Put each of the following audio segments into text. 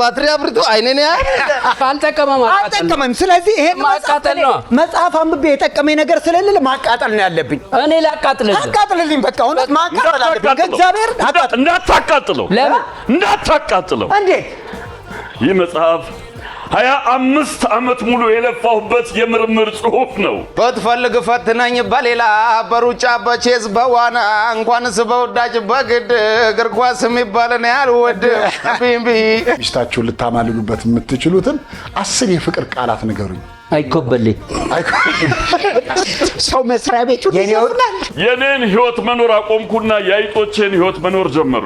ባትሪ አብርቶ አይኔን ያ አልጠቀመም ስለዚህ ይሄ ማቃጠል ነው መጽሐፍ አንብቤ የጠቀመኝ ነገር ስለሌለ ማቃጠል ነው ያለብኝ እኔ ላቃጥልልኝ በቃ እውነት ማቃጠል አለብኝ እግዚአብሔር እንዳታቃጥለው ለምን እንዳታቃጥለው እንዴት ይህ መጽሐፍ 25 ዓመት ሙሉ የለፋሁበት የምርምር ጽሑፍ ነው በትፈልግ ፈትነኝ በሌላ በሩጫ በቼዝ በዋና እንኳንስ በወዳጅ በግድ እግር ኳስ የሚባልን ያልወድ ቢምቢ ሚስታችሁን ልታማልሉበት የምትችሉትን 10 የፍቅር ቃላት ንገሩኝ አይኮበሌ ሰው መስሪያ ቤቱ የኔን ህይወት መኖር አቆምኩና የአይጦቼን ህይወት መኖር ጀመሩ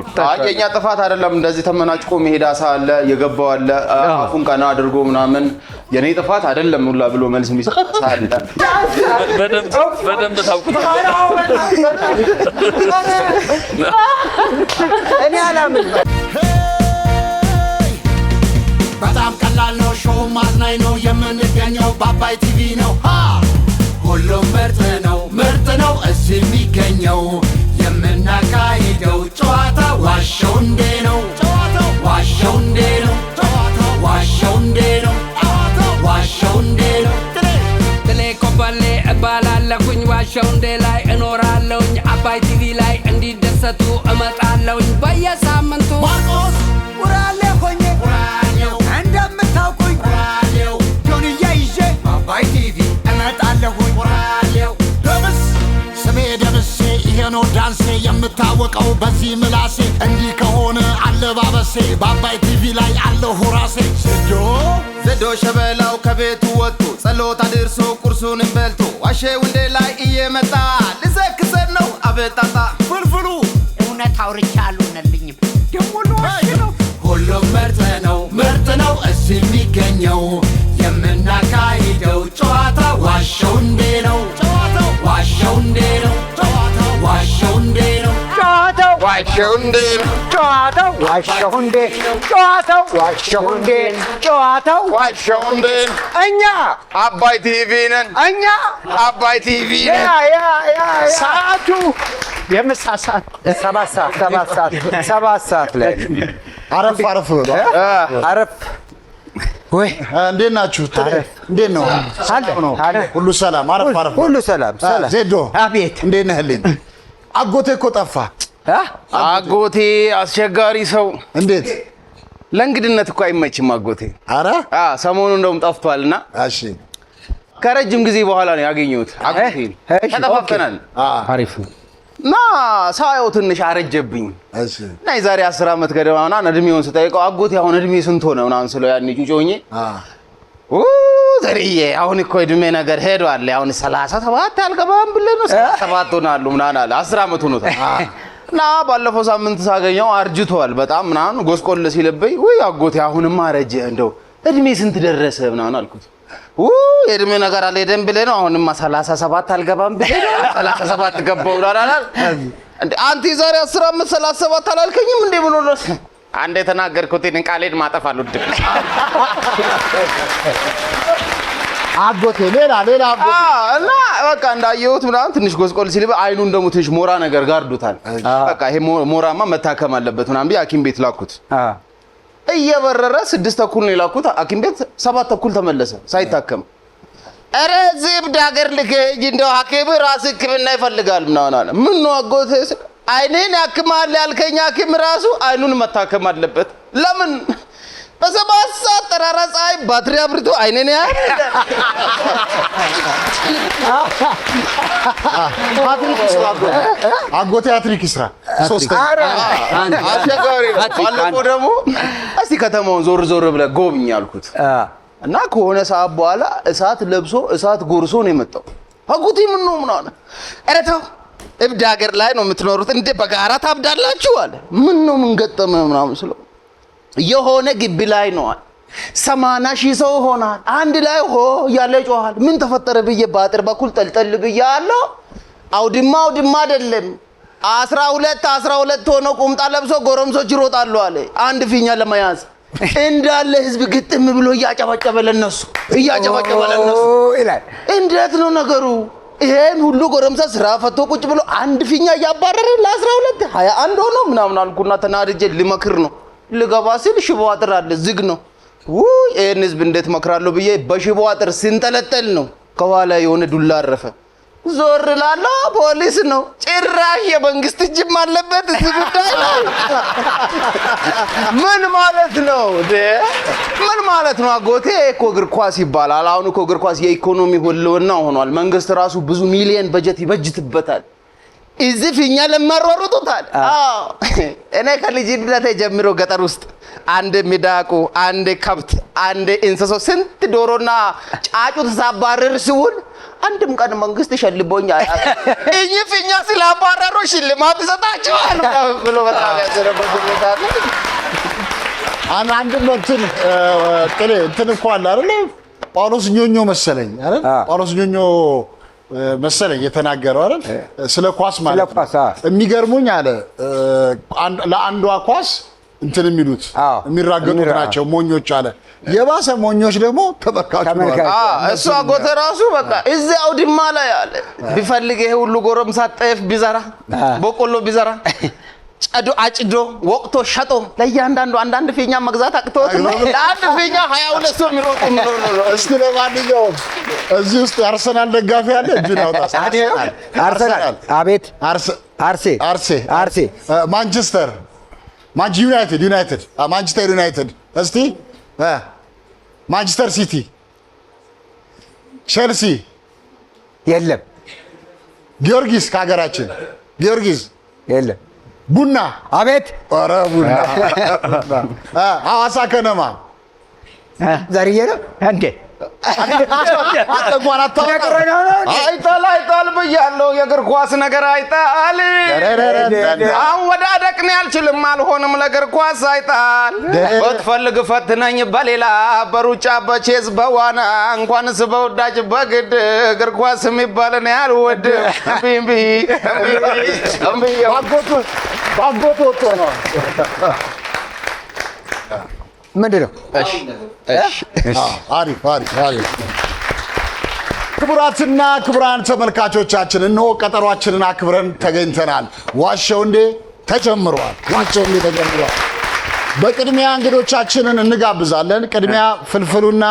የኛ ጥፋት አይደለም እንደዚህ ተመናጭቆ መሄድ አሳለ የገባው አለ አፉን ቀና አድርጎ ምናምን የኔ ጥፋት አይደለም ሁላ ብሎ መልስ የሚሰጣሳለ በደንብ ታውቁት እኔ አላምን በጣም ቀላል ነው ሾው ማዝናኝ ነው የምንገኘው በአባይ ቲቪ ነው ሁሉም ምርጥ ነው እዚህ የሚገኘው የምናካሂደው ጨዋታ ዋሸው እንዴ ነው ዋሸው እንዴ ነው ዋሸው እንዴ ነው ዋሸው እንዴ ነው ትሌ ኮበሌ እባላለሁኝ ዋሸው እንዴ ላይ እኖራለሁኝ አባይ ቲቪ ላይ እንዲደሰቱ እመጣለሁኝ በየሳምንቱ ማርቆስ ውራሌ ሆኜ እንደምታውቁኝ ውራሌው ጆንያ ይዤ አባይ ቲቪ እመጣለሁኝ ውራሌው ደምስ ስሜ ደምሴ ይሄ ነው ዳንሴ የምታወቀው በዚህ ምላሴ እንዲህ ከሆነ አለባበሴ በአባይ ቲቪ ላይ አለሁ ራሴ ዘዶ ሸበላው ከቤቱ ወጥቶ ጸሎት አድርሶ ቁርሱን በልቶ ዋሸው እንዴ ላይ እየመጣ ልዘክሰን ነው አበጣጣ ፍልፍሉ እውነት አውርቻለሁ ነልኝም ደሞ ነው ሁሉም ምርጥ ነው እዚህ የሚገኘው የምናካሂደው ጨዋታ ዋሸው እንዴ ነው ዋሸው እንዴ ነው ዋሸው እንዴ ነው ዋሸው እንዴ ጨዋታው ዋሸው እንዴ ጨዋታው ዋሸው እንዴ ጨዋታው ዋሸው እንዴ እኛ አባይ ቲቪ ነን እኛ አባይ ቲቪ ነን ሰዓቱ የምሳ ሰዓት 7 ሰዓት ላይ አረፍ ብሎ አረፍ ወይ እንዴት ናችሁ እንዴት ነው ሁሉ ሰላም አረፍ ሁሉ ሰላም ዜዶ አቤት እንዴት ነህልኝ አጎቴ እኮ ጠፋ አጎቴ አስቸጋሪ ሰው እንዴት ለእንግድነት እኮ አይመችም አጎቴ አረ ሰሞኑን እንደውም ጠፍቷልና እሺ ከረጅም ጊዜ በኋላ ነው ያገኘሁት አጎቴ ተጠፋፍተናል አሪፍ ና ሳየው ትንሽ አረጀብኝ እሺ እና የዛሬ 10 ዓመት ገደማና እድሜውን ስጠይቀው አጎቴ አሁን እድሜ ስንት ሆነ ምናምን ስለው ያኔ ጩጮኝ ዘርዬ አሁን እኮ እድሜ ነገር ሄዷል አሁን 37 አልገባም ብለህ ነው 37 ሆናሉ ምናምን አለ 10 ዓመት ሆኖታል እና ባለፈው ሳምንት ሳገኘው አርጅቷል በጣም ምናምን ጎስቆል ሲልብኝ ወይ አጎቴ አሁንማ አረጀ እንደው እድሜ ስንት ደረሰ ምናምን አልኩት የእድሜ ነገር አለ ደም ብለህ ነው አሁንማ 37 አልገባም ብለህ ነው 37 ገባው ላላል እንዴ አንተ ዛሬ 10 ዓመት 37 አላልከኝም እንዴ ብሎ ነው አንዴ ተናገርኩትን ቃሌን ማጠፍ አልወድም አጎቴ ሌላ አጎቴ እና በቃ እንዳየሁት ምናምን ትንሽ ጎስቆል ሲልብ አይኑን ደሞ ትንሽ ሞራ ነገር ጋርዶታል በቃ ይሄ ሞራማ መታከም አለበት ምናምን ቢያ ሐኪም ቤት ላኩት እየበረረ 6 ተኩል ነው ላኩት ሐኪም ቤት 7 ተኩል ተመለሰ ሳይታከም አረ ዝብድ ሀገር ልከኝ እንደው ሐኪም ራስ ህክምና ይፈልጋል ምናምን አለ ምን ነው አጎቴ አይኔን ያክማል ያልከኝ ሐኪም ራሱ አይኑን መታከም አለበት ለምን በሰባት ሰዓት ጠራራ ፀሐይ ባትሪ አብርቶ አይኔን ያ አጎቴ አትሪክ ይስራ 3 አሸጋሪ ባለፈው ደግሞ እስቲ ከተማውን ዞር ብለ ጎብኝ አልኩት እና ከሆነ ሰዓት በኋላ እሳት ለብሶ እሳት ጎርሶ ነው የመጣው አጎቴ ምን ነው ምናምን ኧረ ተው እብድ ሀገር ላይ ነው የምትኖሩት እንዴ በጋራ ታብዳላችሁ አለ ምን ነው ምን ገጠመ ምናምን ስለው የሆነ ግቢ ላይ ነው 80 ሺህ ሰው ሆናል አንድ ላይ ሆ ያለ ጮሃል ምን ተፈጠረ ብዬ ባጥር በኩል ጠልጠል ብያለሁ አውድማ አይደለም 12 ሆኖ ቁምጣ ለብሶ ጎረምሶች ይሮጣሉ አለ አንድ ፊኛ ለመያዝ እንዳለ ህዝብ ግጥም ብሎ እያጨበጨበ ለነሱ ይላል እንዴት ነው ነገሩ ይሄን ሁሉ ጎረምሳ ስራ ፈቶ ቁጭ ብሎ አንድ ፊኛ ያባረረ ለ12 21 ሆኖ ምናምን አልኩና ተናድጄ ልመክር ነው ልገባ ሲል ሽቦ አጥር አለ ዝግ ነው። ይሄን ህዝብ እንዴት መክራለሁ ብዬ በሽቦ አጥር ሲንጠለጠል ነው ከኋላ የሆነ ዱላ አረፈ። ዞር ላለው ፖሊስ ነው። ጭራሽ የመንግስት እጅም አለበት እዚህ ጉዳይ ላይ። ምን ማለት ነው? ምን ማለት ነው? አጎቴ እኮ እግር ኳስ ይባላል። አሁን እኮ እግር ኳስ የኢኮኖሚ ህልውና ሆኗል። መንግስት ራሱ ብዙ ሚሊዮን በጀት ይበጅትበታል። እዚህ ፊኛ ለማሯሩጡታል። እኔ ከልጅነቴ ጀምሮ ገጠር ውስጥ አንድ ሚዳቁ፣ አንድ ከብት፣ አንድ እንስሶ ስንት ዶሮና ጫጩት ሳባረር ሲውል አንድም ቀን መንግስት ሸልቦኛ እኚህ ፊኛ ስላባረሩ ሽልማት ይሰጣቸዋል ብሎ በጣም ያዘረበት ሁኔታ አለ። አንድ እንትን እኮ አለ አይደል? ጳውሎስ ኞኞ መሰለኝ አይደል? ጳውሎስ ኞኞ መሰለኝ የተናገረው አይደል? ስለ ኳስ ማለት ነው። የሚገርሙኝ አለ ለአንዷ ኳስ እንትን የሚሉት የሚራገጡት ናቸው ሞኞች አለ። የባሰ ሞኞች ደግሞ ተመልካቹ እሱ አጎቴ ራሱ በቃ እዚህ አውድማ ላይ አለ ቢፈልግ ይሄ ሁሉ ጎረምሳ ጤፍ ቢዘራ በቆሎ ቢዘራ ጨዶ አጭዶ ወቅቶ ሸጦ ለእያንዳንዱ አንዳንድ ፊኛ መግዛት አቅቶት ለአንድ ፊኛ 22 ሰው የሚሮጡ ነው። እስኪ ለማንኛውም እዚህ ውስጥ አርሰናል ደጋፊ አለ? እጁን ያውጣ። አርሰናል አቤት። አርሴ ማንቸስተር ዩናይትድ ማንቸስተር ዩናይትድ እስቲ ማንቸስተር ሲቲ ቼልሲ የለም። ጊዮርጊስ ከሀገራችን ጊዮርጊስ የለም። ቡና አቤት። ኧረ ቡና ሐዋሳ ከነማ ዘርዬ ነው እንዴ? አይጣል ብያለሁ። የእግር ኳስ ነገር አይጣል። አሁን ወዳደቅ ነው አልችልም፣ አልሆንም ለእግር ኳስ አይጣል። ብትፈልግ ፈትነኝ በሌላ በሩጫ በቼዝ በዋና እንኳንስ በወዳጅ በግድ እግር ኳስ የሚባል ነው አልወድም። ባጎቱ ወጥቶ ነው። ምንድን ነው? አሪፍ። ክቡራትና ክቡራን ተመልካቾቻችን እነሆ ቀጠሯችንን አክብረን ተገኝተናል። ዋሸው እንዴ ተጀምሯል። በቅድሚያ እንግዶቻችንን እንጋብዛለን። ቅድሚያ ፍልፍሉና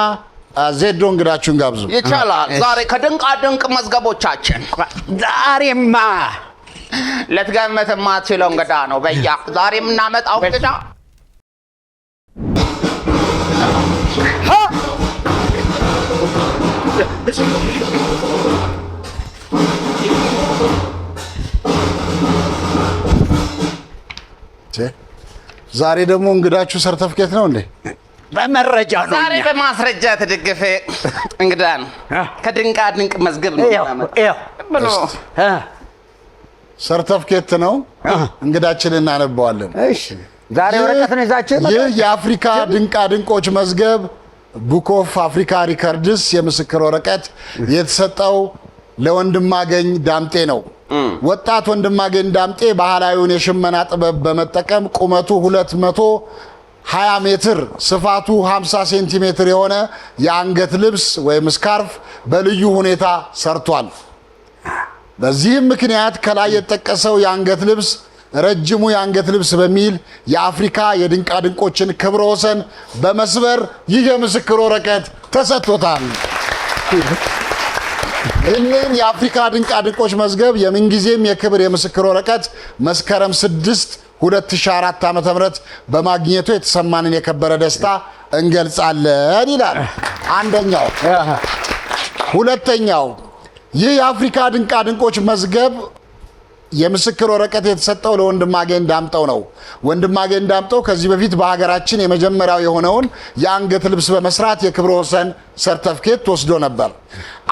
ዜዶ እንግዳችሁን ጋብዙ። ይቻላል። ዛሬ ከድንቃ ድንቅ መዝገቦቻችን ዛሬማ ልትገምት የማትችለው እንግዳ ነው። በያ ዛሬ የምናመጣው እንግዳ ዛሬ ደግሞ እንግዳችሁ ሰርተፍኬት ነው እንዴ? በመረጃ ነው። ዛሬ በማስረጃ ተደገፈ እንግዳ ነው። ከድንቃ ድንቅ መዝገብ ነው ብሎ ሰርተፍኬት ነው። እንግዳችንን እናነባዋለን። እሺ ዛሬ ወረቀት ነው ይዛችሁ። ይህ የአፍሪካ ድንቃ ድንቆች መዝገብ ቡክ ኦፍ አፍሪካ ሪከርድስ የምስክር ወረቀት የተሰጠው ለወንድማገኝ ዳምጤ ነው። ወጣት ወንድማገኝ ዳምጤ ባህላዊውን የሽመና ጥበብ በመጠቀም ቁመቱ 220 ሜትር ስፋቱ 50 ሴንቲሜትር የሆነ የአንገት ልብስ ወይም ስካርፍ በልዩ ሁኔታ ሰርቷል። በዚህም ምክንያት ከላይ የተጠቀሰው የአንገት ልብስ ረጅሙ የአንገት ልብስ በሚል የአፍሪካ የድንቃ ድንቆችን ክብረ ወሰን በመስበር ይህ የምስክር ወረቀት ተሰጥቶታል። ይህንን የአፍሪካ ድንቃ ድንቆች መዝገብ የምንጊዜም የክብር የምስክር ወረቀት መስከረም 6 2004 ዓ.ም በማግኘቱ የተሰማንን የከበረ ደስታ እንገልጻለን ይላል አንደኛው። ሁለተኛው ይህ የአፍሪካ ድንቃ ድንቆች መዝገብ የምስክር ወረቀት የተሰጠው ለወንድማገኝ ዳምጠው ነው። ወንድማገኝ ዳምጠው ከዚህ በፊት በሀገራችን የመጀመሪያው የሆነውን የአንገት ልብስ በመስራት የክብረ ወሰን ሰርተፍኬት ወስዶ ነበር።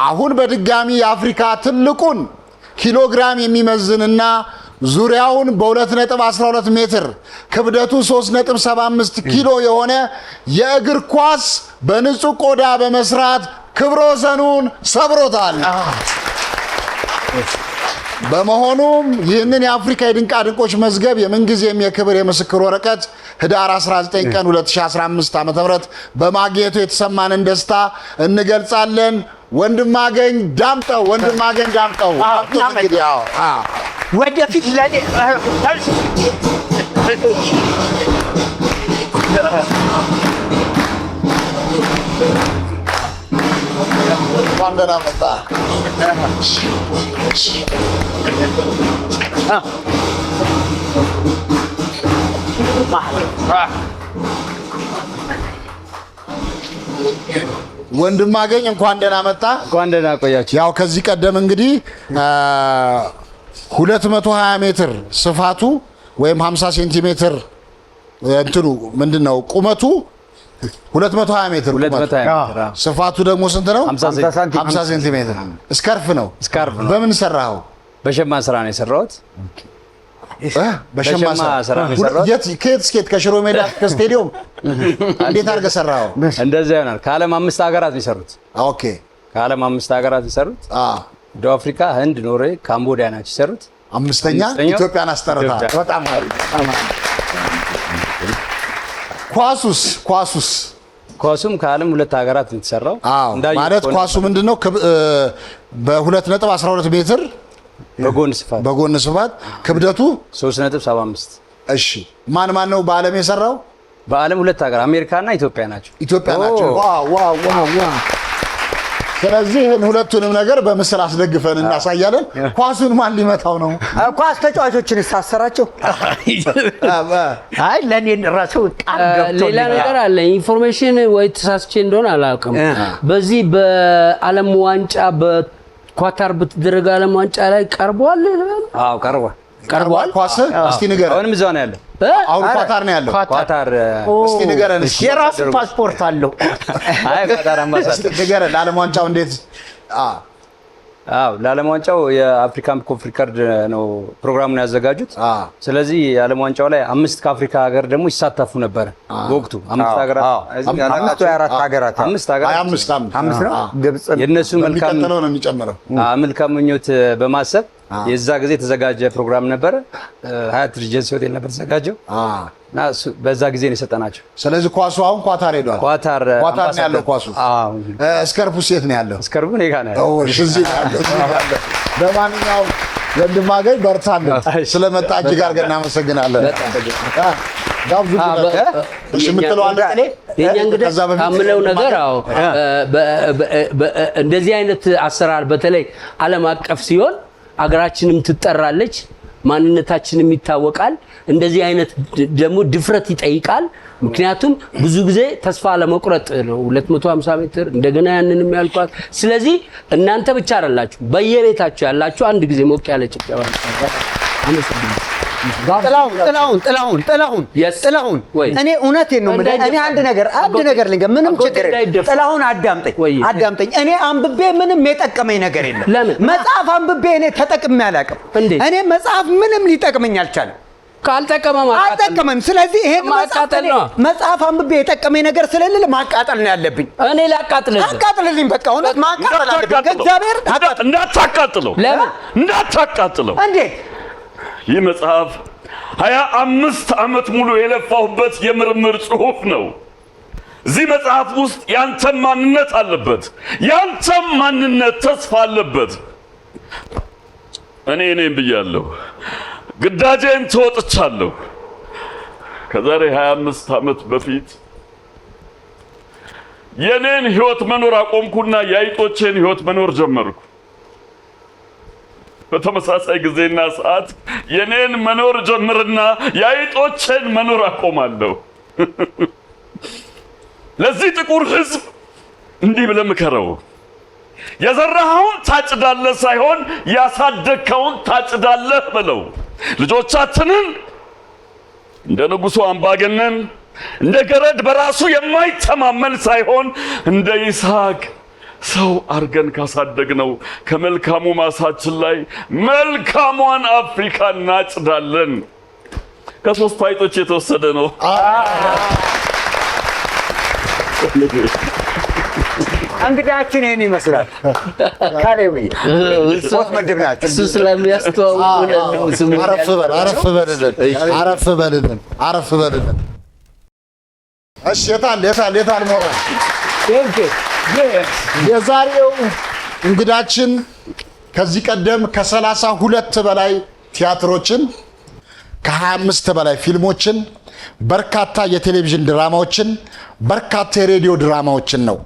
አሁን በድጋሚ የአፍሪካ ትልቁን ኪሎግራም የሚመዝንና ዙሪያውን በ2.12 ሜትር ክብደቱ 3.75 ኪሎ የሆነ የእግር ኳስ በንጹህ ቆዳ በመስራት ክብረ ወሰኑን ሰብሮታል። በመሆኑም ይህንን የአፍሪካ የድንቃ ድንቆች መዝገብ የምንጊዜም የክብር የምስክር ወረቀት ህዳር 19 ቀን 2015 ዓ.ም በማግኘቱ የተሰማንን ደስታ እንገልጻለን። ወንድማገኝ ዳምጠው ወደፊት ለኔ እንኳን ደህና መጣ። ወንድማገኝ እንኳን ደህና መጣ። እንኳን ደህና ቆያችሁ። ያው ከዚህ ቀደም እንግዲህ 220 ሜትር ስፋቱ ወይም 50 ሴንቲሜትር እንትኑ ምንድነው ቁመቱ 220 ሜትር ቁመቱ፣ ስፋቱ ደግሞ ስንት ነው? 50 ሴንቲሜትር። ስካርፍ ነው። በምን ሰራው? በሸማ ስራ ነው የሰራሁት። በሸማ ስራ ነው የሰራሁት። ከየት እስከ ከሽሮ ሜዳ ከስቴዲየም እንዴት አድርገህ ሰራው? እንደዛ ይሆናል። ከዓለም 5 ሀገራት የሰሩት። ኦኬ፣ ከዓለም 5 ሀገራት የሰሩት ደቡብ አፍሪካ፣ ህንድ፣ ኖርዌይ፣ ካምቦዲያ ናቸው የሰሩት። አምስተኛ ኢትዮጵያን አስጠርታ። በጣም አሪፍ። ኳሱም ከዓለም 2 ሀገራት ነው የተሰራው። ማለት ኳሱ ምንድነው? በ2.12 ሜትር በጎን ስፋት ክብደቱ 3.75። እሺ፣ ማን ነው በዓለም የሰራው? በዓለም 2 ሀገር አሜሪካና ኢትዮጵያ ናቸው። ስለዚህ ሁለቱንም ነገር በምስል አስደግፈን እናሳያለን። ኳሱን ማን ሊመታው ነው? ኳስ ተጫዋቾችን ሳሰራቸው። አይ ለኔ ራሱ ሌላ ነገር አለ። ኢንፎርሜሽን ወይ ተሳስቼ እንደሆነ አላውቅም። በዚህ በዓለም ዋንጫ በኳታር በተደረገ ዓለም ዋንጫ ላይ ቀርቧል። አዎ ቀርቧል። ኳስ እስቲ ንገረን። አሁንም እዛው ነው ያለው። አሁን ኳታር ነው ያለው። ኳታር እስቲ ንገረን። የራሱ ፓስፖርት አለው። አይ ኳታር አምባሳደር ንገረን። ለዓለም ዋንጫው እንዴት? ለዓለም ዋንጫው የአፍሪካን ኮንፍ ሪከርድ ነው ፕሮግራሙን ያዘጋጁት። ስለዚህ የዓለም ዋንጫው ላይ 5 ከአፍሪካ ሀገር ደግሞ ይሳተፉ ነበር በወቅቱ። 5 ሀገራት ግብጽ የነሱ መልካም ነው የሚጨምረው መልካም ምኞት በማሰብ የዛ ጊዜ የተዘጋጀ ፕሮግራም ነበረ። ሀያት ሪጀንሲ ሆቴል ነበር ተዘጋጀው እና በዛ ጊዜ ነው የሰጠናቸው። ስለዚህ ኳሱ አሁን ኳታር ሄዷል። ኳታር ነው ያለው ኳሱ። ስከርፑ ሴት ነው ያለው። ስከርፑ እኔ ጋር ነው ያለው። እዚህ ያለው። በማንኛውም ወንድማገኝ በርታለን። ስለመጣ እጅግ አድርገን እናመሰግናለን። የኛ እንግዲህ አምለው ነገር እንደዚህ አይነት አሰራር በተለይ ዓለም አቀፍ ሲሆን አገራችንም ትጠራለች፣ ማንነታችንም ይታወቃል። እንደዚህ አይነት ደግሞ ድፍረት ይጠይቃል። ምክንያቱም ብዙ ጊዜ ተስፋ ለመቁረጥ ነው 250 ሜትር እንደገና ያንንም ያልኳት። ስለዚህ እናንተ ብቻ አይደላችሁ፣ በየቤታችሁ ያላችሁ አንድ ጊዜ ሞቅ ያለ ጭብጨባ ጥላሁን እኔ እውነቴን ነው የምልህ። እኔ አንድ ነገር ልንገር፣ ምንም ችግር የለም። ጥላሁን አዳምጠኝ። እኔ አንብቤ ምንም የጠቀመኝ ነገር የለም። መጽሐፍ አንብቤ እኔ ተጠቅሜ አላውቅም። እኔ መጽሐፍ ምንም ሊጠቅመኝ አልቻለም። አልጠቀመም። ስለዚህ ይሄን መጽሐፍ አንብቤ የጠቀመኝ ነገር ስለሌለ ማቃጠል ነው ያለብኝ። እኔ አቃጥልልኝ። በቃ እውነት ማቃጠል አለብኝ። እግዚአብሔር እንዳታቃጥለው። ለምን እንዳታቃጥለው? እንዴት? ይህ መጽሐፍ 25 ዓመት ሙሉ የለፋሁበት የምርምር ጽሑፍ ነው። እዚህ መጽሐፍ ውስጥ ያንተም ማንነት አለበት። ያንተም ማንነት ተስፋ አለበት። እኔ ብያለሁ። ግዳጄን ተወጥቻለሁ። ከዛሬ 25 ዓመት በፊት የኔን ህይወት መኖር አቆምኩና የአይጦቼን ህይወት መኖር ጀመርኩ። በተመሳሳይ ጊዜና ሰዓት የኔን መኖር ጀምርና የአይጦቼን መኖር አቆማለሁ። ለዚህ ጥቁር ህዝብ እንዲህ ብለህ ምከረው። የዘራኸውን ታጭዳለህ ሳይሆን ያሳደግከውን ታጭዳለህ በለው። ልጆቻችንን እንደ ንጉሡ አምባገነን፣ እንደ ገረድ በራሱ የማይተማመን ሳይሆን እንደ ይስሐቅ ሰው አርገን ካሳደግነው ከመልካሙ ማሳችን ላይ መልካሟን አፍሪካ እናጭዳለን። ከሶስት አይጦች የተወሰደ ነው። እንግዳችን ይሄን ይመስላል። ካሌብ ሶስት ምድብ ናቸው። እሱ ስለሚያስተዋውቁ አረፍ በልልን። እሺ የታል ሞራል? የዛሬው እንግዳችን ከዚህ ቀደም ከ32 በላይ ቲያትሮችን፣ ከ25 በላይ ፊልሞችን፣ በርካታ የቴሌቪዥን ድራማዎችን፣ በርካታ የሬዲዮ ድራማዎችን ነው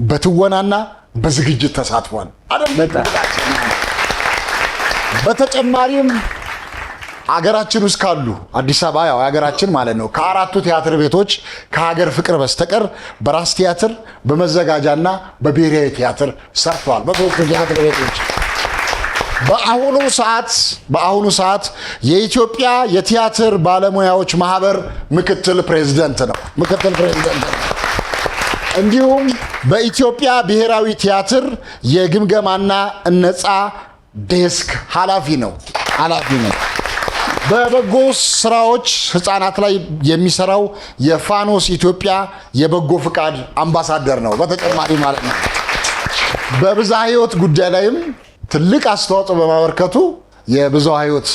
በትወናና በዝግጅት ተሳትፏል አይደል? በተጨማሪም አገራችን ውስጥ ካሉ አዲስ አበባ ያው ሀገራችን ማለት ነው ከአራቱ ቲያትር ቤቶች ከሀገር ፍቅር በስተቀር በራስ ቲያትር በመዘጋጃና በብሔራዊ ቲያትር ሰርቷል። በሶስቱ ቲያትር ቤቶች በአሁኑ ሰዓት የኢትዮጵያ የቲያትር ባለሙያዎች ማህበር ምክትል ፕሬዝዳንት ነው። እንዲሁም በኢትዮጵያ ብሔራዊ ቲያትር የግምገማና ነፃ ዴስክ ኃላፊ ነው። በበጎ ስራዎች ህፃናት ላይ የሚሰራው የፋኖስ ኢትዮጵያ የበጎ ፍቃድ አምባሳደር ነው። በተጨማሪ ማለት ነው በብዝሃ ህይወት ጉዳይ ላይም ትልቅ አስተዋጽኦ በማበርከቱ የብዝሃ ህይወት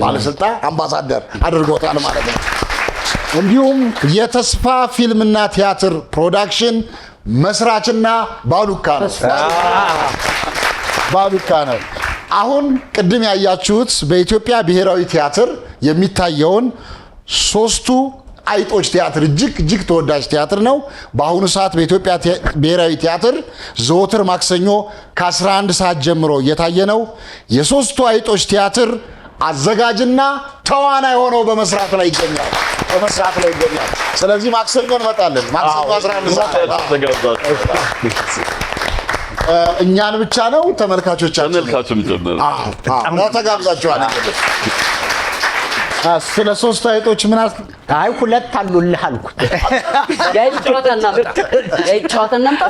ባለስልጣን አምባሳደር አድርጎታል ማለት ነው። እንዲሁም የተስፋ ፊልምና ቲያትር ፕሮዳክሽን መስራችና ባሉካ ነው። አሁን ቅድም ያያችሁት በኢትዮጵያ ብሔራዊ ቲያትር የሚታየውን ሶስቱ አይጦች ቲያትር እጅግ ተወዳጅ ቲያትር ነው። በአሁኑ ሰዓት በኢትዮጵያ ብሔራዊ ቲያትር ዘወትር ማክሰኞ ከ11 ሰዓት ጀምሮ እየታየ ነው። የሶስቱ አይጦች ቲያትር አዘጋጅና ተዋናይ ሆኖ በመስራት ላይ ይገኛል። ስለዚህ ማክሰኞ እንመጣለን። ማክሰኞ 11 ሰዓት እኛን ብቻ ነው ተመልካቾቻችን ጭምር ተጋብዛችኋል። ስለ ሶስት አይጦች ምን አይ ሁለት አሉልህ አልኩት። ጨዋታ እናምጣ።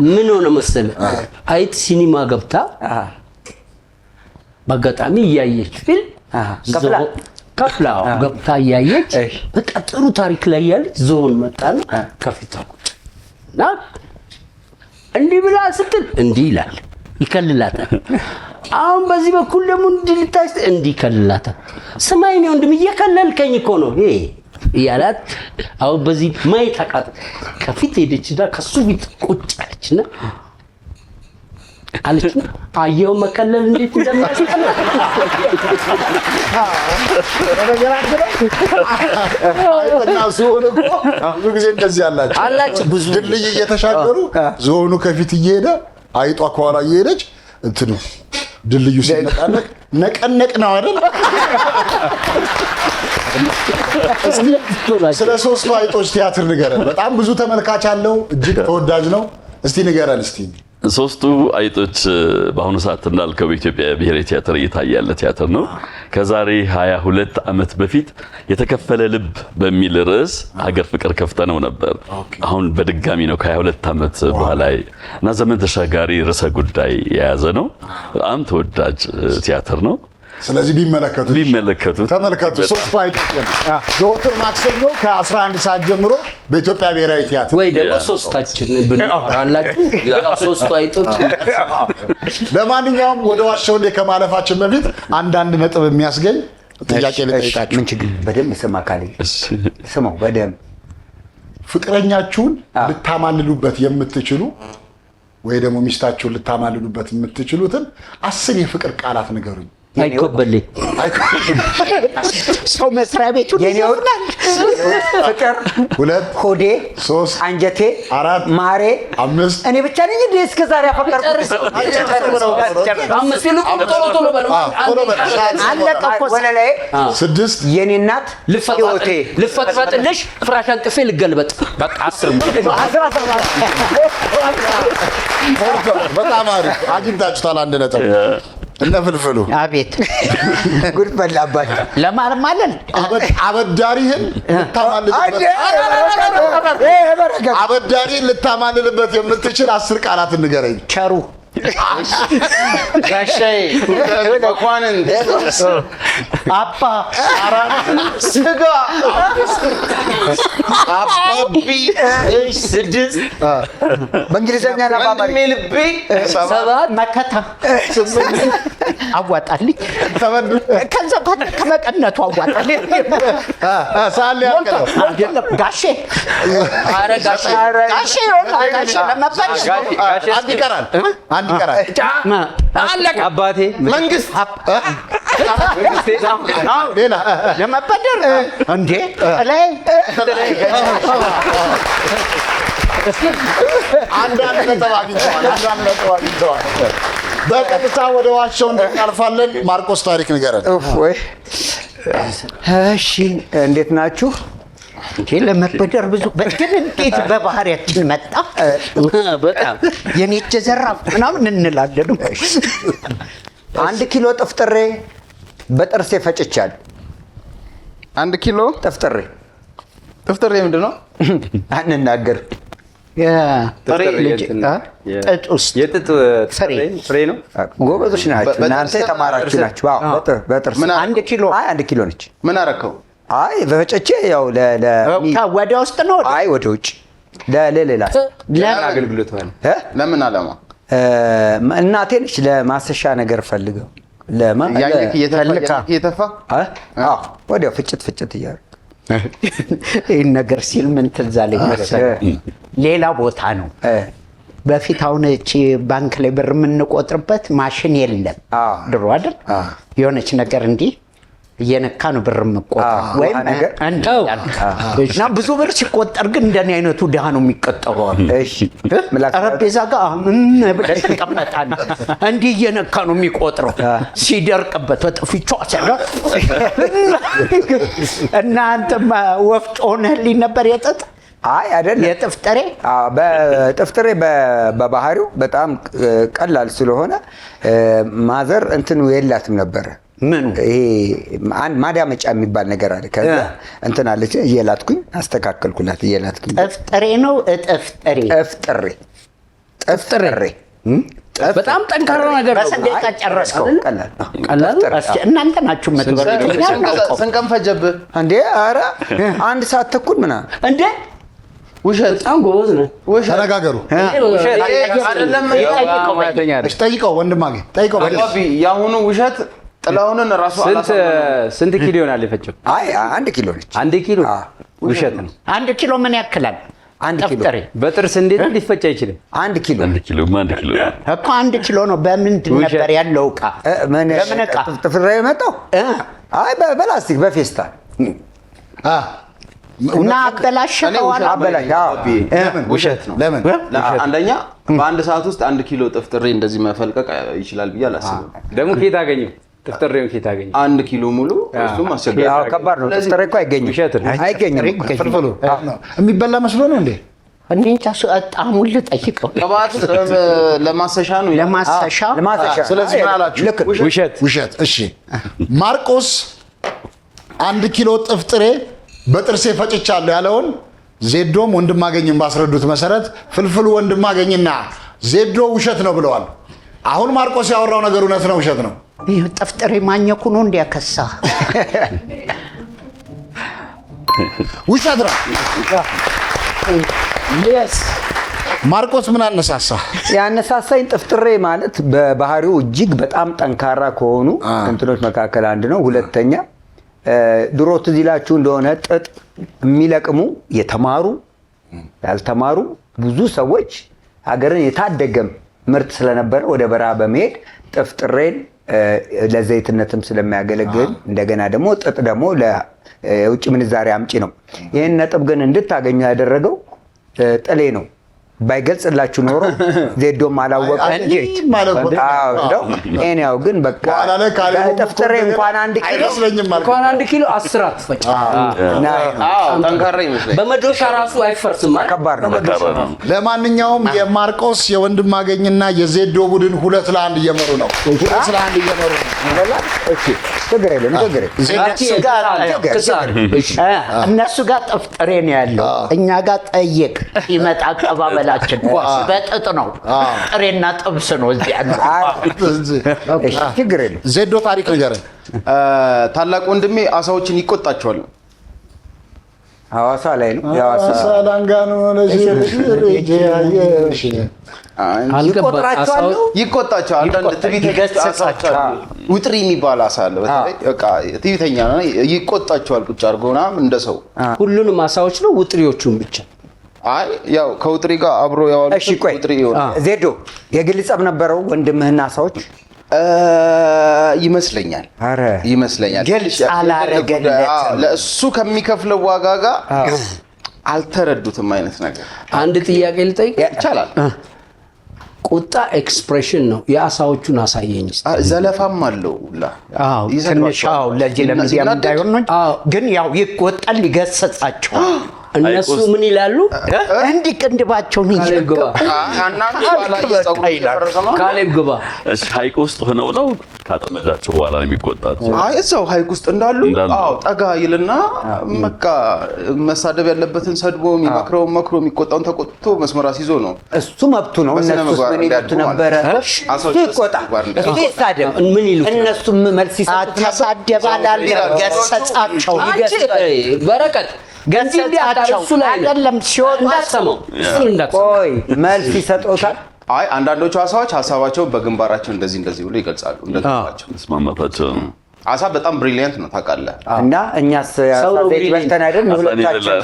ምን ሆነ መሰለህ አይጥ ሲኒማ ገብታ በአጋጣሚ እያየች ፊልም ከፍላ ገብታ እያየች በቃ ጥሩ ታሪክ ላይ ያለች ዝሆን መጣና ከፊቷ እና እንዲህ ብላ ስትል እንዲህ ይላል ይከልላታል። አሁን በዚህ በኩል ደግሞ እንዲህ ልታይስ እንዲህ ይከልላታል። ስማኝ ነው ወንድም እየከለልከኝ እኮ ነው ይሄ እያላት አሁን በዚህ ማየት አቃት። ከፊት ሄደችና ከሱ ፊት ቁጭ አለችና አየው መከለል እንዴት እንደሚያስጠላ ብዙ ጊዜ እንደዚህ አላችሁ። ብዙ ድልድይ እየተሻገሩ ዝሆኑ ከፊት እየሄደ አይጧ ከኋላ እየሄደች እንትኑ ድልድዩ ሲነቃነቅ ነቀነቅ ነው አይደል? ስለ ሶስቱ አይጦች ቲያትር ንገረን። በጣም ብዙ ተመልካች አለው፣ እጅግ ተወዳጅ ነው። እስቲ ንገረን እስቲ። ሶስቱ አይጦች በአሁኑ ሰዓት እንዳልከው በኢትዮጵያ ብሔራዊ ቲያትር እየታየ ያለ ቲያትር ነው። ከዛሬ 22 ዓመት በፊት የተከፈለ ልብ በሚል ርዕስ ሀገር ፍቅር ከፍተነው ነበር። አሁን በድጋሚ ነው ከ22 ዓመት በኋላ እና ዘመን ተሻጋሪ ርዕሰ ጉዳይ የያዘ ነው። በጣም ተወዳጅ ቲያትር ነው። ስለዚህ ቢመለከቱ ተመልከቱ። ሶስቱ አይጦች ዘወትር ማክሰኞ ከ11 ሰዓት ጀምሮ በኢትዮጵያ ብሔራዊ ቲያትር ወይ ደግሞ ሶስታችን ብንራላችሁ ሶስቱ አይጦች። ለማንኛውም ወደ ዋሻው እንደ ከማለፋችን በፊት አንዳንድ ነጥብ የሚያስገኝ ጥያቄ ልጠይቃችሁ። ምን ችግር? በደንብ ስማ ካለ ስማው በደንብ ፍቅረኛችሁን ልታማልሉበት የምትችሉ ወይ ደግሞ ሚስታችሁን ልታማልሉበት የምትችሉትን 10 የፍቅር ቃላት ንገሩኝ። አይኮበልኝ ሰው መስሪያ ቤቱ ይሆናል። ፍቅር፣ 2 ሆዴ፣ 3 አንጀቴ፣ 4 ማሬ፣ 5 እኔ ብቻ ነኝ እንዴ እስከ ዛሬ አፈቀርኩት? አለቀ እኮ ወለላይ 6 የኔ እናት ልፈጥፈጥልሽ ፍራሽ አንጥፌ ልገልበጥ በቃ 10 በጣም አሪፍ አግኝታችኋል። አንድ ነጥብ እነ ፍልፍሉ አቤት ጉድ በላባችሁ። ለማርማለን አበዳሪህን ልታማልልበት የምትችል 10 ቃላት ንገረኝ። ቸሩ ጋሻዬ መኳንንት አባ ስጋ አባቢ 6 በእንግሊዘኛ ወንድሜ ልቤ 7 መከታ 8 አዋጣልኝ ከዛ ከመቀነቱ አዋጣልኝ ሳለ ያቀለው ጋሼ ኧረ ጋሼ አንድ ይቀራል። አለቀ። አባቴ መንግስት ሌላ ለመበደር እንዴ ላይ አንዳንድ ነጥብ አግኝተዋል። በቀጥታ ወደ ዋሻው እናልፋለን። ማርቆስ ታሪክ ንገረን። እሺ እንዴት ናችሁ? ለመበደር ብዙ ግን እንዴት በባህሪያችን መጣ? በጣም የኔ እጀ ዘራፍ ምናምን እንላለን። 1 ኪሎ ጥፍጥሬ በጥርሴ ፈጭቻለሁ። 1 ኪሎ ጥፍጥሬ ምንድን ነው? አንናገርም። የጥጥ ፍሬ ነው። ጎበዞች ናችሁ እናንተ፣ የተማራችሁ ናችሁ። በጥርስ 1 ኪሎ 1 ኪሎ ነች። ምን አደረከው? አይ በፈጨቼ ያው ወደ ውስጥ ነው። አይ ወደ ውጭ ለሌላ አገልግሎት ሆነ። ለምን ዓላማ? እናቴ ነች ለማሰሻ ነገር ፈልገው እየተፋ ወዲያው ፍጭት እያሉ ይህን ነገር ሲል ምን ትዝ አለኝ መሰለህ? ሌላ ቦታ ነው። በፊት አሁን እቺ ባንክ ላይ ብር የምንቆጥርበት ማሽን የለም ድሮ አይደል? የሆነች ነገር እንዲህ እየነካ ነው ብር የምቆጥረው ወይም ነገር እና ብዙ ብር ሲቆጠር ግን እንደኔ አይነቱ ድሃ ነው የሚቀጠረው። እሺ ጠረጴዛ ጋር ብለህ ትቀመጣለህ። እንዲህ እየነካ ነው የሚቆጥረው። ሲደርቅበት በጥፊቿ እናንተማ ወፍጮ ሆነህልኝ ነበር የጥጥ አይ አይደለም የጥፍጥሬ በጥፍጥሬ በባህሪው በጣም ቀላል ስለሆነ ማዘር እንትኑ የላትም ነበር። ምን ይሄ አንድ ማዳመጫ የሚባል ነገር አለ። ከዛ እንትን አለች እየላትኩኝ አስተካከልኩላት። እየላትኩኝ ጥፍጥሬ ነው ጥፍጥሬ በጣም ጠንካራ ነገር ነው። በሰንደቃ ጨረስከው። ቀላል እናንተ ናችሁ የምትበሉት። ስንት ቀን ፈጀብህ እንዴ? ኧረ 1 ሰዓት ተኩል ምናምን እንዴ? ውሸት። በጣም ጎበዝ ነህ። ተነጋገሩ። አይደለም ጠይቀው፣ ወንድማጌ ጠይቀው። የአሁኑ ውሸት ጥላሁንን ራሱ ስንት ኪሎ ይሆናል የፈጨው? አይ 1 ኪሎ ነች። 1 ኪሎ ውሸት ነው። 1 ኪሎ ምን ያክላል? 1 ኪሎ በጥርስ እንዴት ሊፈጭ አይችልም? 1 ኪሎ እኮ 1 ኪሎ ነው። በምንድን ነበር ያለው ዕቃ? በምን ዕቃ? ጥፍጥሬ የመጣው አይ በፕላስቲክ በፌስታል እና አበላሸው። ውሸት ነው። ለምን? አንደኛ በአንድ ሰዓት ውስጥ 1 ኪሎ ጥፍጥሬ እንደዚህ መፈልቀቅ ይችላል ብዬ አላስብም። ደግሞ ከየት አገኘው? ጥፍጥሬውን ከየት አገኘው? 1 ኪሎ ሙሉ እሱም አስቸጋሪ። ያው ከባድ ነው። ጥፍጥሬ እኮ አይገኝም። አይገኝም። ፍልፍሉ የሚበላ መስሎ ነው እንዴ? እኔ ታሱ ጣሙን ልጠይቀው። ቅባት ለማሰሻ ነው። ለማሰሻ። ስለዚህ ምን አላችሁ? ውሸት። እሺ ማርቆስ 1 ኪሎ ጥፍጥሬ በጥርሴ ፈጭቻለሁ ያለውን ዜዶም ወንድማገኝም ባስረዱት መሰረት ፍልፍሉ ወንድማገኝና ዜዶ ውሸት ነው ብለዋል። አሁን ማርቆስ ያወራው ነገር እውነት ነው ውሸት ነው? ይሄ ጥፍጥሬ ማኘኩ ነው እንዲያከሳ ውሸት ነው። ማርቆስ ምን አነሳሳ? ያነሳሳኝ ጥፍጥሬ ማለት በባህሪው እጅግ በጣም ጠንካራ ከሆኑ እንትኖች መካከል አንድ ነው። ሁለተኛ ድሮ ትዝ ይላችሁ እንደሆነ ጥጥ የሚለቅሙ የተማሩ ያልተማሩ ብዙ ሰዎች ሀገርን የታደገም ምርት ስለነበረ ወደ በረሃ በመሄድ ጥፍጥሬን ለዘይትነትም ስለሚያገለግል እንደገና ደግሞ ጥጥ ደግሞ ለውጭ ምንዛሬ አምጪ ነው። ይህን ነጥብ ግን እንድታገኙ ያደረገው ጥሌ ነው። ባይገልጽላችሁ ኖሮ ዜዶም አላወቀ ያው ግን በቃ ጥፍጥሬ እንኳን 1 ኪሎ 10 አትፈጭ። ጠንካራ ይመስለኛል። በመዶሻ ራሱ አይፈርስም። ከባድ ነው። ለማንኛውም የማርቆስ የወንድማገኝና የዜዶ ቡድን 2-1 እየመሩ ነው። 2-1 እየመሩ ነው። ችግር የለም። እነሱ ጋር ጥፍጥሬ ነው ያለው፣ እኛ ጋር ጠይቅ ይመጣ አቀባበላችን በጥጥ ነው። ጥሬና ጥብስ ነው እዚህ ያለው። ችግር የለም። ዜዶ ታሪክ ንገረን። ታላቅ ወንድሜ አሳዎችን ይቆጣቸዋል። ሐዋሳ ላይ ነው። ይቆጣቸዋል። አንዳንድ ውጥሪ የሚባል አሳ አለ። በተለይ በቃ ትዕቢተኛ ነው። ይቆጣቸዋል ቁጭ አድርጎ ምናምን እንደ ሰው። ሁሉንም አሳዎች ነው ውጥሪዎቹን ብቻ? አይ ያው ከውጥሪ ጋር አብሮ ያዋሉ። እሺ ቆይ ዜዶ የግል ጸብ ነበረው ወንድምህና አሳዎች? ይመስለኛል። ግልጽ አላረገለትም። ለእሱ ከሚከፍለው ዋጋ ጋር አልተረዱትም አይነት ነገር። አንድ ጥያቄ ልጠይቅ ይቻላል? ቁጣ ኤክስፕሬሽን ነው። የአሳዎቹን አሳየኝ። ዘለፋም አለው ሁላ። አዎ ትንሽ ለዚህ ለሚዲያ እንዳይሆን ነው። ግን ያው ይቆጣል፣ ይገሰጻቸዋል። እነሱ ምን ይላሉ? እንዲህ ቅንድባቸውን ይጀግባ ካሌብ ግባ። እሺ ሐይቅ ውስጥ ሆነው ነው ካጠመዳቸው በኋላ ነው የሚቆጣቸው? አይ እዛው ሐይቅ ውስጥ እንዳሉ አዎ ጠጋ ይልና በቃ መሳደብ ያለበትን ሰድቦ የሚመክረው መክሮ የሚቆጣውን ተቆጥቶ መስመር አስይዞ ነው። እሱ መብቱ ነው። እነሱ ምን ይሉት ነበረ? ይቆጣ ይሳደብ ምን ይሉት? እነሱም መልስ ይሳደባል። ገሰጻቸው በረከት ገሰጻቸው አይደለም ሲወጣሰመው ቆይ መልስ ይሰጡታል። አይ አንዳንዶቹ አሳዎች ሀሳባቸው በግንባራቸው እንደዚህ ብሎ ይገልጻሉ። እንደተባቸው መስማማታቸው አሳ በጣም ብሪሊያንት ነው ታውቃለህ። እና እኛስ ያሳዘች በልተን አይደል ሁለታችን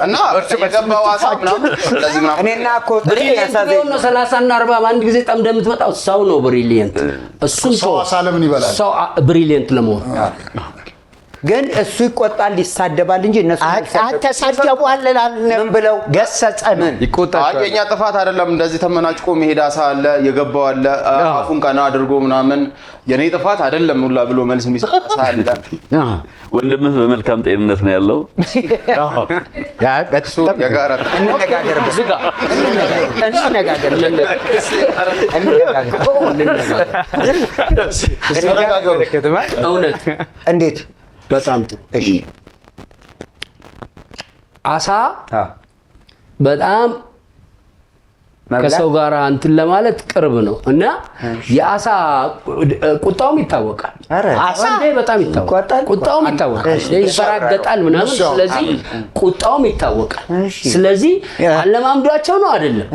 እና የገባው አሳ ምናምን እንደዚህ ምናምን እኔና እኮ ያሳዘች ነው 30 እና 40 አንድ ጊዜ ጠም እንደምትመጣው ሰው ነው ብሪሊያንት። እሱን ሰው አሳ ለምን ይበላል? ሰው ብሪሊያንት ለመሆን ግን እሱ ይቆጣል ይሳደባል እንጂ እነሱ አተሳደቡ አለላልን ብለው ገሰጸምን ይቆጣል። የኛ ጥፋት አይደለም። እንደዚህ ተመናጭቆ መሄድ አሳ አለ የገባው አለ አፉን ቀና አድርጎ ምናምን የኔ ጥፋት አይደለም ሁላ ብሎ መልስ የሚሰጥ አሳ አለ። ወንድምህ በመልካም ጤንነት ነው ያለው? ያ በጥሱ የጋራ እንነጋገር በዝጋ እንነጋገር እውነት እንዴት በጣም እሺ አሳ በጣም ከሰው ጋር እንትን ለማለት ቅርብ ነው እና የአሳ ቁጣውም ይታወቃል። አሳ በጣም ይታወቃል። ቁጣውም ይታወቃል። ይፈራገጣል ምናምን። ስለዚህ ቁጣውም ይታወቃል። ስለዚህ አለማምዷቸው ነው አይደለም።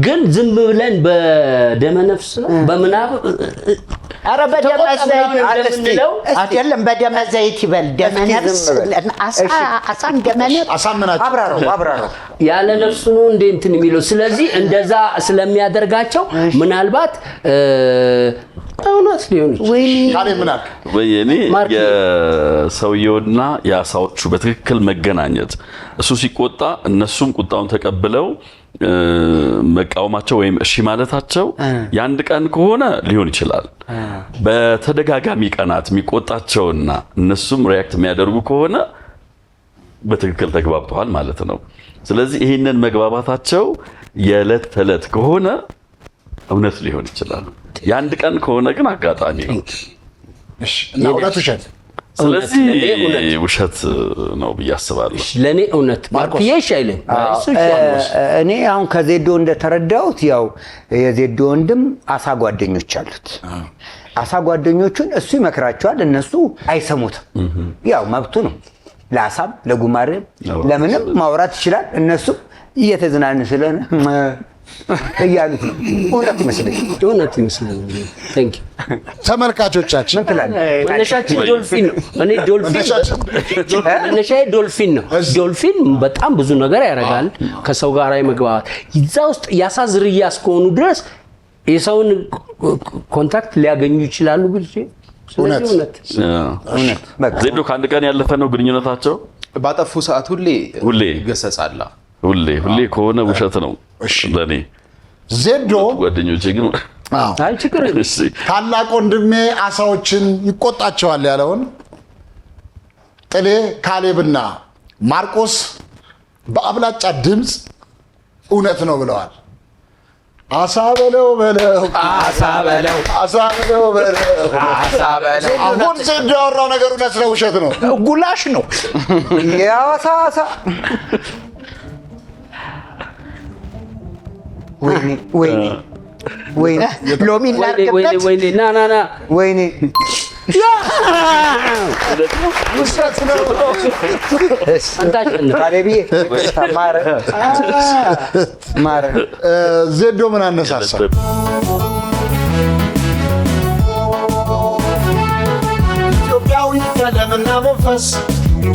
ግን ዝም ብለን በደመ ነፍስ ነው በመናብ አረ በደመ ዘይት አይደለም በደመ ዘይት ይበል ደመ ነፍስ አሳን ደመ ነፍስ አሳምናቸው አብራራው ያለ ነፍሱ ነው እንደ እንትን የሚለው። ስለዚህ እንደዛ ስለሚያደርጋቸው ምናልባት እውነት ሊሆን ይችላል። ወይኔ የሰውየውና የአሳዎቹ በትክክል መገናኘት እሱ ሲቆጣ እነሱም ቁጣውን ተቀብለው መቃወማቸው ወይም እሺ ማለታቸው ያንድ ቀን ከሆነ ሊሆን ይችላል። በተደጋጋሚ ቀናት የሚቆጣቸውና እነሱም ሪአክት የሚያደርጉ ከሆነ በትክክል ተግባብተዋል ማለት ነው። ስለዚህ ይሄንን መግባባታቸው የዕለት ተዕለት ከሆነ እውነት ሊሆን ይችላል። ያንድ ቀን ከሆነ ግን አጋጣሚ ነው። እሺ እና ውሸት ስለዚህ ውሸት ነው ብዬ አስባለሁ። ለኔ እውነት ማርክዬ ይሻይልኝ። እኔ አሁን ከዜዶ እንደተረዳሁት ያው የዜዶ ወንድም አሳ ጓደኞች አሉት። አሳ ጓደኞቹን እሱ ይመክራቸዋል፣ እነሱ አይሰሙትም። ያው መብቱ ነው። ለአሳም ለጉማሬም ለምንም ማውራት ይችላል። እነሱ እየተዝናኑ ስለሆነ እያሉት ነው። እውነት ይመስለኛል። ታንክ ዩ ተመልካቾቻችን። ምን ትላለህ? መነሻችን ዶልፊን ነው። እኔ መነሻዬ ዶልፊን ነው። ዶልፊን በጣም ብዙ ነገር ያደርጋል ከሰው ጋር መግባባት። እዛ ውስጥ ያሳ ዝርያ እስከሆኑ ድረስ የሰውን ኮንታክት ሊያገኙ ይችላሉ ብል እውነት ዜዶ ከአንድ ቀን ያለፈ ነው ግንኙነታቸው? ባጠፉ ሰዓት ሁሌ ይገሰጻል። ሁሌ ከሆነ ውሸት ነው ለኔ። ዜዶ ጓደኞቼ ግን አይ ችግር የለም። ታላቅ ወንድሜ አሳዎችን ይቆጣቸዋል ያለውን ጥሌ ካሌብና ማርቆስ በአብላጫ ድምፅ እውነት ነው ብለዋል። አሳ በለው አሳ በለው አሳ በለው አሳ በለው። አሁን ዜዶ ያወራው ነገር እውነት ነው ውሸት ነው? ጉላሽ ነው የአሳ አሳ ወይኔ ሎሚ ላርገበት ወይኔ ና ወይኔ ውሸት ነው። ካሌብዬ ማረ ዜዶ ምን አነሳሳ? ኢትዮጵያዊ ቀለምና መንፈስ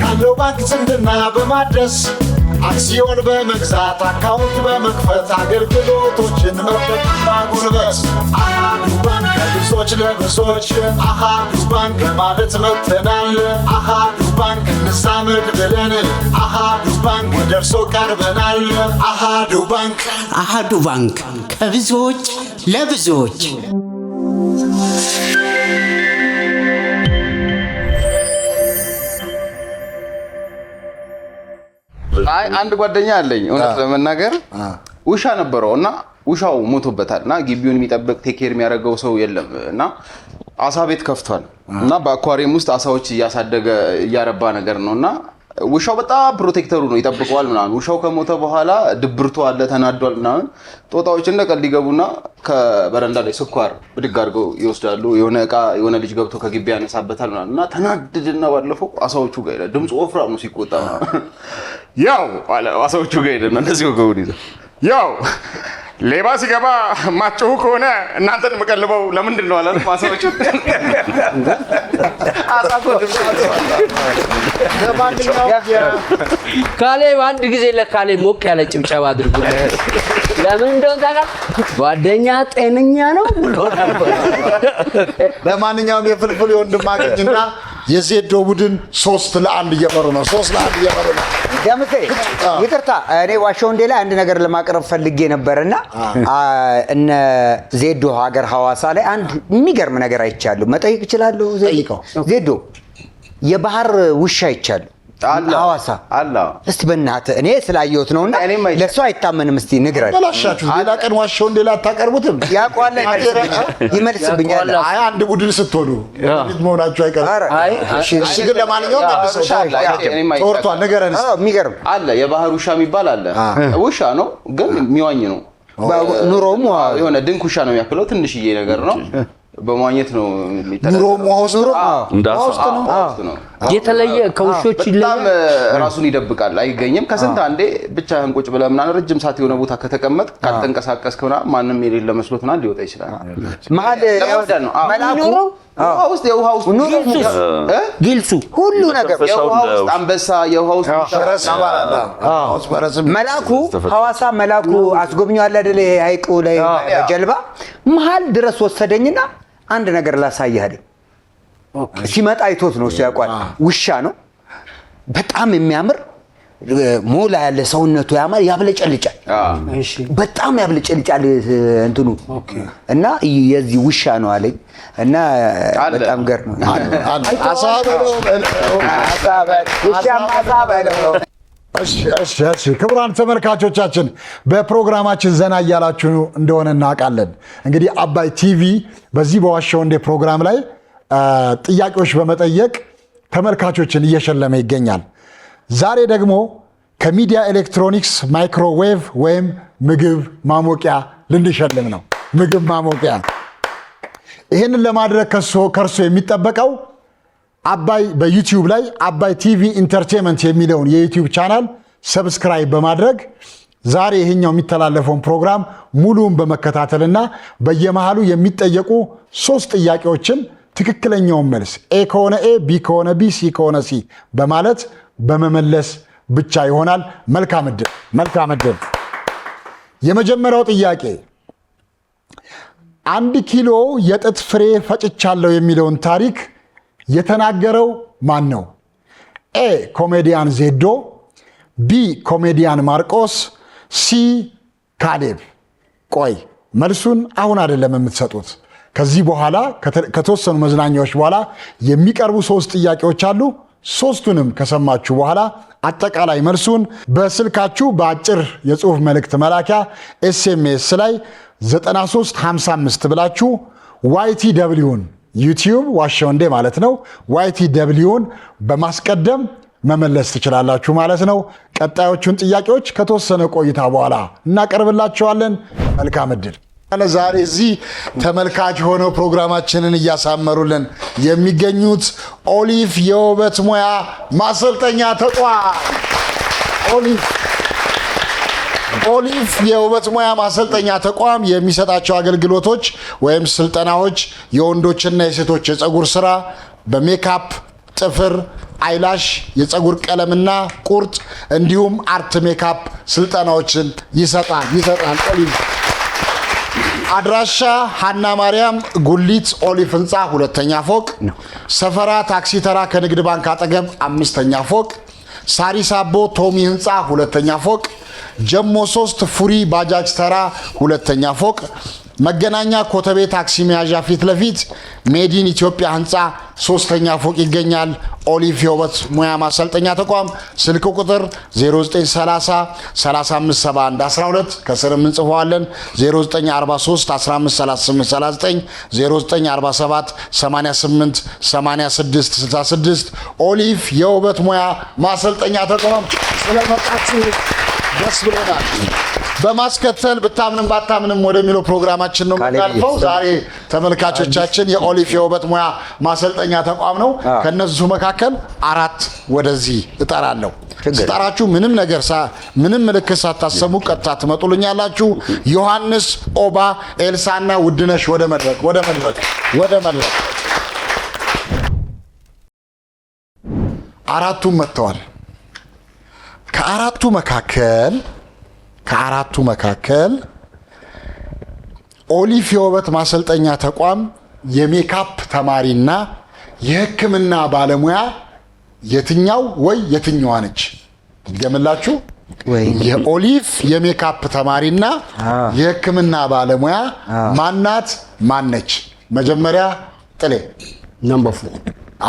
ካለው ባንክ ዝምድና በማድረስ አክሲዮን በመግዛት አካውንት በመክፈት አገልግሎቶችን መጠቀም ማጉልበት አሃዱ ባንክ ከብዙዎች ለብዙዎች አሃዱ ባንክ ማለት መጥተናል አሃዱ ባንክ እንዛመድ ብለን አሃዱ ባንክ ወደ እርሶ ቀርበናል አሃዱ ባንክ ከብዙዎች ለብዙዎች አይ አንድ ጓደኛ አለኝ እውነት ለመናገር ውሻ ነበረው እና ውሻው ሞቶበታል እና ግቢውን የሚጠብቅ ቴኬር የሚያደርገው ሰው የለም እና አሳ ቤት ከፍቷል እና በአኳሪየም ውስጥ አሳዎች እያሳደገ እያረባ ነገር ነውና ውሻው በጣም ፕሮቴክተሩ ነው ይጠብቀዋል ምናምን ውሻው ከሞተ በኋላ ድብርቱ አለ ተናዷል ምናምን ጦጣዎች እንደቀል ይገቡና ከበረንዳ ላይ ስኳር ብድግ አድርገው ይወስዳሉ የሆነ ልጅ ገብቶ ከግቢ ያነሳበታል ምናምን እና ተናድድና ባለፈው አሳዎቹ ጋር ይላል ድምፁ ወፍራም ነው ሲቆጣ ያው አሳዎቹ ጋር ይላል እንደዚህ ወገው ይላል ያው ሌባ ሲገባ ማጨሁ ከሆነ እናንተን መቀልበው ለምንድን ነው አላለ ማሳዎቹ ካሌ አንድ ጊዜ ለካሌ ሞቅ ያለ ጭብጨባ አድርጉ ለምን እንደው ታውቃለህ ጓደኛ ጤነኛ ነው ብሎ ነበር ለማንኛውም የፍልፍል ወንድማገኝና የዜዶ ቡድን 3-1 እየመሩ ነው 3-1 እየመሩ ነው ደምሴ ይቅርታ እኔ ዋሾንዴ ላይ አንድ ነገር ለማቅረብ ፈልጌ ነበርና እነ ዜዶ ሀገር ሐዋሳ ላይ አንድ የሚገርም ነገር አይቻለሁ መጠየቅ እችላለሁ ዜዶ የባህር ውሻ አይቻለሁ ሐዋሳ አላ እስቲ በእናትህ እኔ ስላየሁት ነውና ለሱ አይታመንም እስቲ ንገረን በላሻችሁ ሌላ ቀን ዋሾንዴ ላይ አታቀርቡትም ያቋለ ይመልስብኛል አይ አንድ ቡድን ስትሆኑ መሆናችሁ አይቀርም እሺ ግን ለማንኛውም ጦርቷል ንገረን የሚገርም አለ የባህር ውሻ የሚባል አለ ውሻ ነው ግን የሚዋኝ ነው ኑሮም የሆነ ድንክ ውሻ ነው የሚያክለው ትንሽዬ ነገር ነው በማግኘት ነው የሚጠራው ኑሮም ውስጥ ነው የተለየ ከውሾች በጣም ራሱን ይደብቃል አይገኝም ከስንት አንዴ ብቻህን ቁጭ ብለህ ምናምን ረጅም ሰዓት የሆነ ቦታ ከተቀመጥ ካልተንቀሳቀስከውና ማንንም የሌለ መስሎትና ሊወጣ ይችላል መሀል መላኩ የውሃ ውስጥ ግልጹ ሁሉ ነገር የውሃ ውስጥ አንበሳ የውሃ ውስጥ መላኩ ሐዋሳ መላኩ አስጎብኛው አለ አይደል ሀይቁ ላይ ጀልባ መሀል ድረስ ወሰደኝና አንድ ነገር ላሳየህ አይደል ሲመጣ አይቶት ነው ሲያቋል ውሻ ነው በጣም የሚያምር ሞላ ያለ ሰውነቱ ያማር ያብለጨልጫል እሺ በጣም ያብለጨልጫል እንትኑ እና የዚህ ውሻ ነው አለኝ እና በጣም ገር ነው እሺ ክቡራን ተመልካቾቻችን በፕሮግራማችን ዘና እያላችሁ እንደሆነ እናውቃለን እንግዲህ አባይ ቲቪ በዚህ በዋሾንዴ ፕሮግራም ላይ ጥያቄዎች በመጠየቅ ተመልካቾችን እየሸለመ ይገኛል ዛሬ ደግሞ ከሚዲያ ኤሌክትሮኒክስ ማይክሮዌቭ ወይም ምግብ ማሞቂያ ልንሸልም ነው ምግብ ማሞቂያ ይሄንን ለማድረግ ከርሶ የሚጠበቀው አባይ በዩቲዩብ ላይ አባይ ቲቪ ኢንተርቴይንመንት የሚለውን የዩቲዩብ ቻናል ሰብስክራይብ በማድረግ ዛሬ ይሄኛው የሚተላለፈውን ፕሮግራም ሙሉውን በመከታተልና በየመሃሉ የሚጠየቁ 3 ጥያቄዎችን ትክክለኛውን መልስ ኤ ከሆነ ኤ ቢ ከሆነ ቢ ሲ ከሆነ ሲ በማለት በመመለስ ብቻ ይሆናል መልካም ዕድል የመጀመሪያው ጥያቄ 1 ኪሎ የጥጥ ፍሬ ፈጭቻለሁ የሚለውን ታሪክ የተናገረው ማን ነው ኤ ኮሜዲያን ዜዶ ቢ ኮሜዲያን ማርቆስ ሲ ካሌብ ቆይ መልሱን አሁን አይደለም የምትሰጡት ከዚህ በኋላ ከተወሰኑ መዝናኛዎች በኋላ የሚቀርቡ 3 ጥያቄዎች አሉ 3ቱንም ከሰማችሁ በኋላ አጠቃላይ መልሱን በስልካችሁ በአጭር የጽሑፍ መልእክት መላኪያ ኤስኤምኤስ ላይ 9355 ብላችሁ YTWን ዩቲዩብ ዋሾንዴ ማለት ነው YTWን በማስቀደም መመለስ ትችላላችሁ ማለት ነው ቀጣዮቹን ጥያቄዎች ከተወሰነ ቆይታ በኋላ እናቀርብላችኋለን መልካም ዕድል ዛሬ እዚህ ተመልካች ሆነው ፕሮግራማችንን እያሳመሩልን የሚገኙት ኦሊቭ የውበት ሙያ ማሰልጠኛ ተቋም ኦሊቭ የውበት ሙያ ማሰልጠኛ ተቋም የሚሰጣቸው አገልግሎቶች ወይም ስልጠናዎች የወንዶችና የሴቶች የፀጉር ስራ በሜካፕ ጥፍር አይላሽ የፀጉር ቀለምና ቁርጥ እንዲሁም አርት ሜካፕ ስልጠናዎችን ይሰጣል። ኦሊቭ አድራሻ ሀና ማርያም ጉሊት ኦሊቭ ህንፃ 2ኛ ፎቅ፣ ሰፈራ ታክሲ ተራ ከንግድ ባንክ አጠገብ 5ኛ ፎቅ፣ ሳሪስ አቦ ቶሚ ህንፃ 2ኛ ፎቅ፣ ጀሞ 3 ፉሪ ባጃጅ ተራ 2ኛ ፎቅ፣ መገናኛ ኮተቤ ታክሲ መያዣ ፊት ለፊት ሜዲን ኢትዮጵያ ህንፃ 3ኛ ፎቅ ይገኛል። ኦሊቭ የውበት ሙያ ማሰልጠኛ ተቋም ስልክ ቁጥር 0930 3571 12 ከስርም እንጽፈዋለን 0943 153839 0947 88 86 66 ኦሊቭ የውበት ሙያ ማሰልጠኛ ተቋም ስለመጣችሁ ደስ ብሎናል። በማስከተል ብታምንም ባታምንም ወደሚለው ፕሮግራማችን ነው የምናልፈው። ዛሬ ተመልካቾቻችን የኦሊቭ የውበት ሙያ ማሰልጠኛ ተቋም ነው። ከነሱ መካከል 4 ወደዚህ እጠራለሁ። ስጠራችሁ ምንም ምልክት ሳታሰሙ ቀጥታ ትመጡልኛላችሁ። ዮሐንስ፣ ኦባ፣ ኤልሳና ውድነሽ ወደ መድረክ አራቱም መጥተዋል። ከአራቱ መካከል ኦሊቭ የውበት ማሰልጠኛ ተቋም የሜካፕ ተማሪና የሕክምና ባለሙያ የትኛዋ ነች? ገምላችሁ የኦሊቭ የሜካፕ ተማሪና የሕክምና ባለሙያ ማነች? መጀመሪያ ጥሌ ነምበር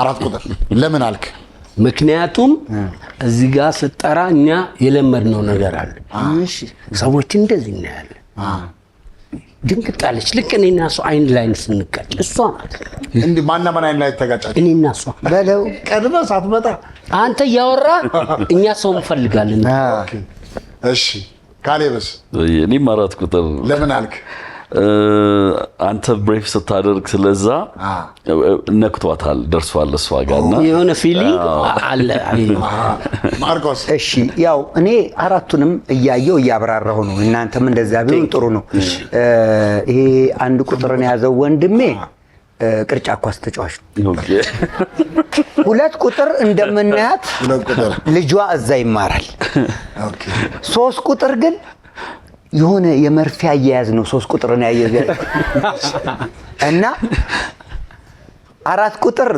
4 ቁጥር ለምን አልክ? ምክንያቱም እዚህ ጋር ስጠራ እኛ የለመድነው ነገር አለ። እሺ ሰዎች እንደዚህ እናያለን። ድንግጣለች። ልክ እኔና እሷ አይን ላይ ስንጋጭ እሷ ናት እንዴ? ማን አይን ላይ ተጋጫች? እኔና እሷ በለው ቀድመህ ሳትመጣ አንተ እያወራ እኛ ሰው እንፈልጋለን። እሺ ካሌብስ? እኔም 4 ቁጥር ለምን አልክ? አንተ ብሬፍ ስታደርግ ስለዛ ነክቷታል፣ ደርሷል እሷ ጋርና የሆነ ፊሊንግ አለ። ማርቆስ? እሺ ያው እኔ አራቱንም እያብራራሁ ነው። እናንተም እንደዛ ቢሆን ጥሩ ነው። ይሄ 1 ቁጥርን ያዘው ወንድሜ ቅርጫ ኳስ ተጫዋች ነው። 2 ቁጥር እንደምናያት ልጇ እዛ ይማራል። 3 ቁጥር ግን የሆነ የመርፌ አያያዝ ነው። 3 ቁጥርን ያያያዝ እና 4 ቁጥር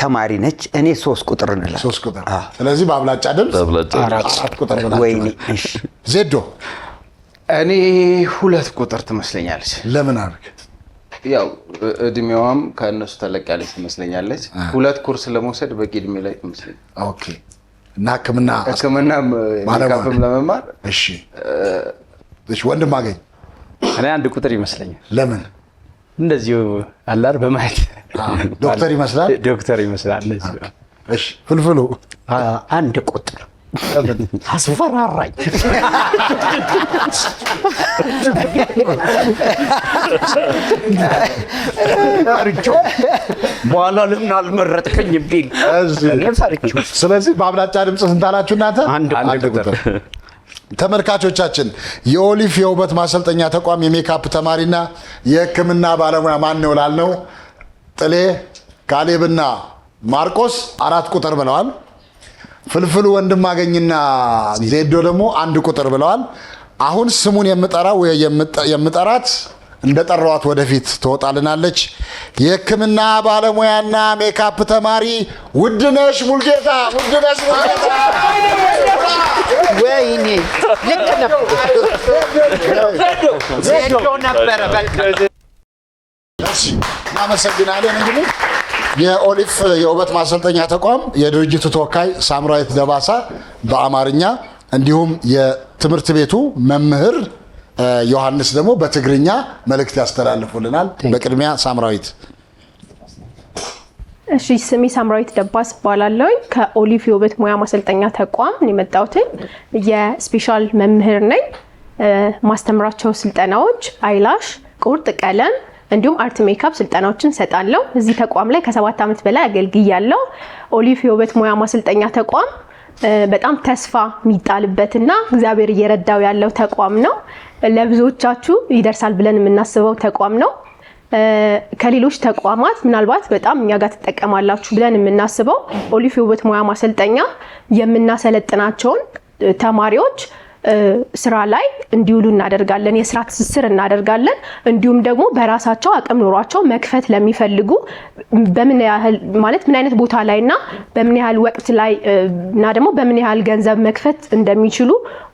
ተማሪ ነች። እኔ 3 ቁጥር እንላ 3 ቁጥር። ስለዚህ በአብላጫ ድምፅ 4 ቁጥር ነው። ወይኔ እሺ ዜዶ? እኔ 2 ቁጥር ትመስለኛለች። ለምን አርክ? ያው እድሜዋም ከነሱ ተለቅ ያለች ትመስለኛለች። 2 ኮርስ ለመውሰድ በቂ እድሜ ላይ ትመስለኛለች። ኦኬ። እና ሕክምና ሜካፕም ለመማር እሺ ወንድም አገኝ? እኔ 1 ቁጥር ይመስለኛል። ለምን? እንደዚሁ አላር በማየት ዶክተር ይመስላል። እሺ ፍልፍሉ? 1 ቁጥር አስፈራራኝ። በኋላ ለምን አልመረጥከኝም ቢል። ስለዚህ በአብላጫ ድምፅ ስንት አላችሁ እናንተ? 1 ቁጥር። ተመልካቾቻችን የኦሊቭ የውበት ማሰልጠኛ ተቋም የሜካፕ ተማሪና የሕክምና ባለሙያ ማን ነው ላልነው ጥሌ፣ ካሌብና ማርቆስ 4 ቁጥር ብለዋል። ፍልፍሉ ወንድማገኝና ዜዶ ደግሞ 1 ቁጥር ብለዋል። አሁን ስሙን የምጠራት እንደጠራዋት ወደፊት ትወጣልናለች። የሕክምና ባለሙያና ሜካፕ ተማሪ ውድነሽ ሙልጌታ። ወይኔ ልክ ነበረ። እናመሰግናለን። እንግዲህ የኦሊቭ የውበት ማሰልጠኛ ተቋም የድርጅቱ ተወካይ ሳምራዊት ደባሳ በአማርኛ እንዲሁም የትምህርት ቤቱ መምህር ዮሐንስ ደግሞ በትግርኛ መልእክት ያስተላልፉልናል። በቅድሚያ ሳምራዊት። እሺ ስሜ ሳምራዊት ደባስ እባላለሁ። ከኦሊቭ የውበት ሙያ ማሰልጠኛ ተቋም ነው የመጣሁት። የስፔሻል መምህር ነኝ። ማስተምራቸው ስልጠናዎች አይላሽ፣ ቁርጥ ቀለም እንዲሁም አርት ሜካፕ ስልጠናዎችን ሰጣለሁ። እዚህ ተቋም ላይ ከ7 ዓመት በላይ አገልግያለሁ። ኦሊቭ የውበት ሙያ ማሰልጠኛ ተቋም በጣም ተስፋ የሚጣልበትና እግዚአብሔር እየረዳው ያለው ተቋም ነው። ለብዙዎቻችሁ ይደርሳል ብለን የምናስበው ተቋም ነው። ከሌሎች ተቋማት ምናልባት በጣም እኛ ጋር ተጠቀማላችሁ ብለን የምናስበው ኦሊቭ የውበት ሙያ ማሰልጠኛ የምናሰለጥናቸውን ተማሪዎች ስራ ላይ እንዲውሉ እናደርጋለን። የስራ ትስስር እናደርጋለን። እንዲሁም ደግሞ በራሳቸው አቅም ኖሯቸው መክፈት ለሚፈልጉ በምን ያህል ማለት ምን አይነት ቦታ ላይና በምን ያህል ወቅት ላይ እና ደግሞ በምን ያህል ገንዘብ መክፈት እንደሚችሉ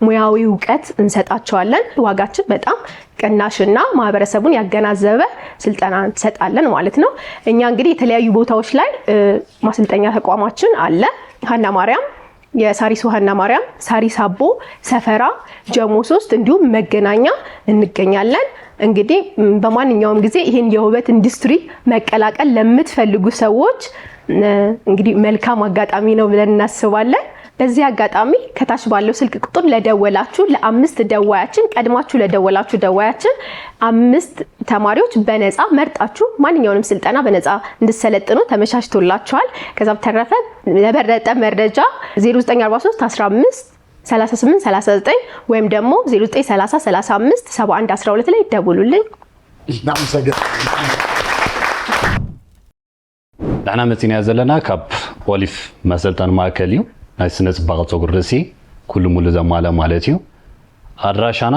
ሙያዊ እውቀት እንሰጣቸዋለን። ዋጋችን በጣም ቅናሽና ማህበረሰቡን ያገናዘበ ስልጠና እንሰጣለን ማለት ነው። እኛ እንግዲህ የተለያዩ ቦታዎች ላይ ማሰልጠኛ ተቋማችን አለ። ሀና ማርያም የሳሪስ ሀና ማርያም፣ ሳሪስ አቦ፣ ሰፈራ፣ ጀሞ 3 እንዲሁም መገናኛ እንገኛለን። እንግዲህ በማንኛውም ጊዜ ይሄን የውበት ኢንዱስትሪ መቀላቀል ለምትፈልጉ ሰዎች እንግዲህ መልካም አጋጣሚ ነው ብለን እናስባለን። በዚህ አጋጣሚ ከታች ባለው ስልክ ቁጥር ለደወላችሁ ለ5 ደዋያችን ቀድማችሁ ለደወላችሁ ደዋያችን 5 ተማሪዎች በነፃ መርጣችሁ ማንኛውንም ስልጠና በነፃ እንድትሰለጥኑ ተመቻችቶላችኋል። ከዛ በተረፈ ለበለጠ መረጃ 0943 15 38 39 ወይም ደግሞ 0930 35 71 12 ላይ ደውሉልኝ። ንሕና መፂና ዘለና ካብ ኦሊቭ መሰልጠኒ ማእከል እዩ ናይ ስነ ፅባቐ ፀጉሪ ርእሲ ኩሉ ሙሉ ዘማለ ማለት እዩ። ኣድራሻና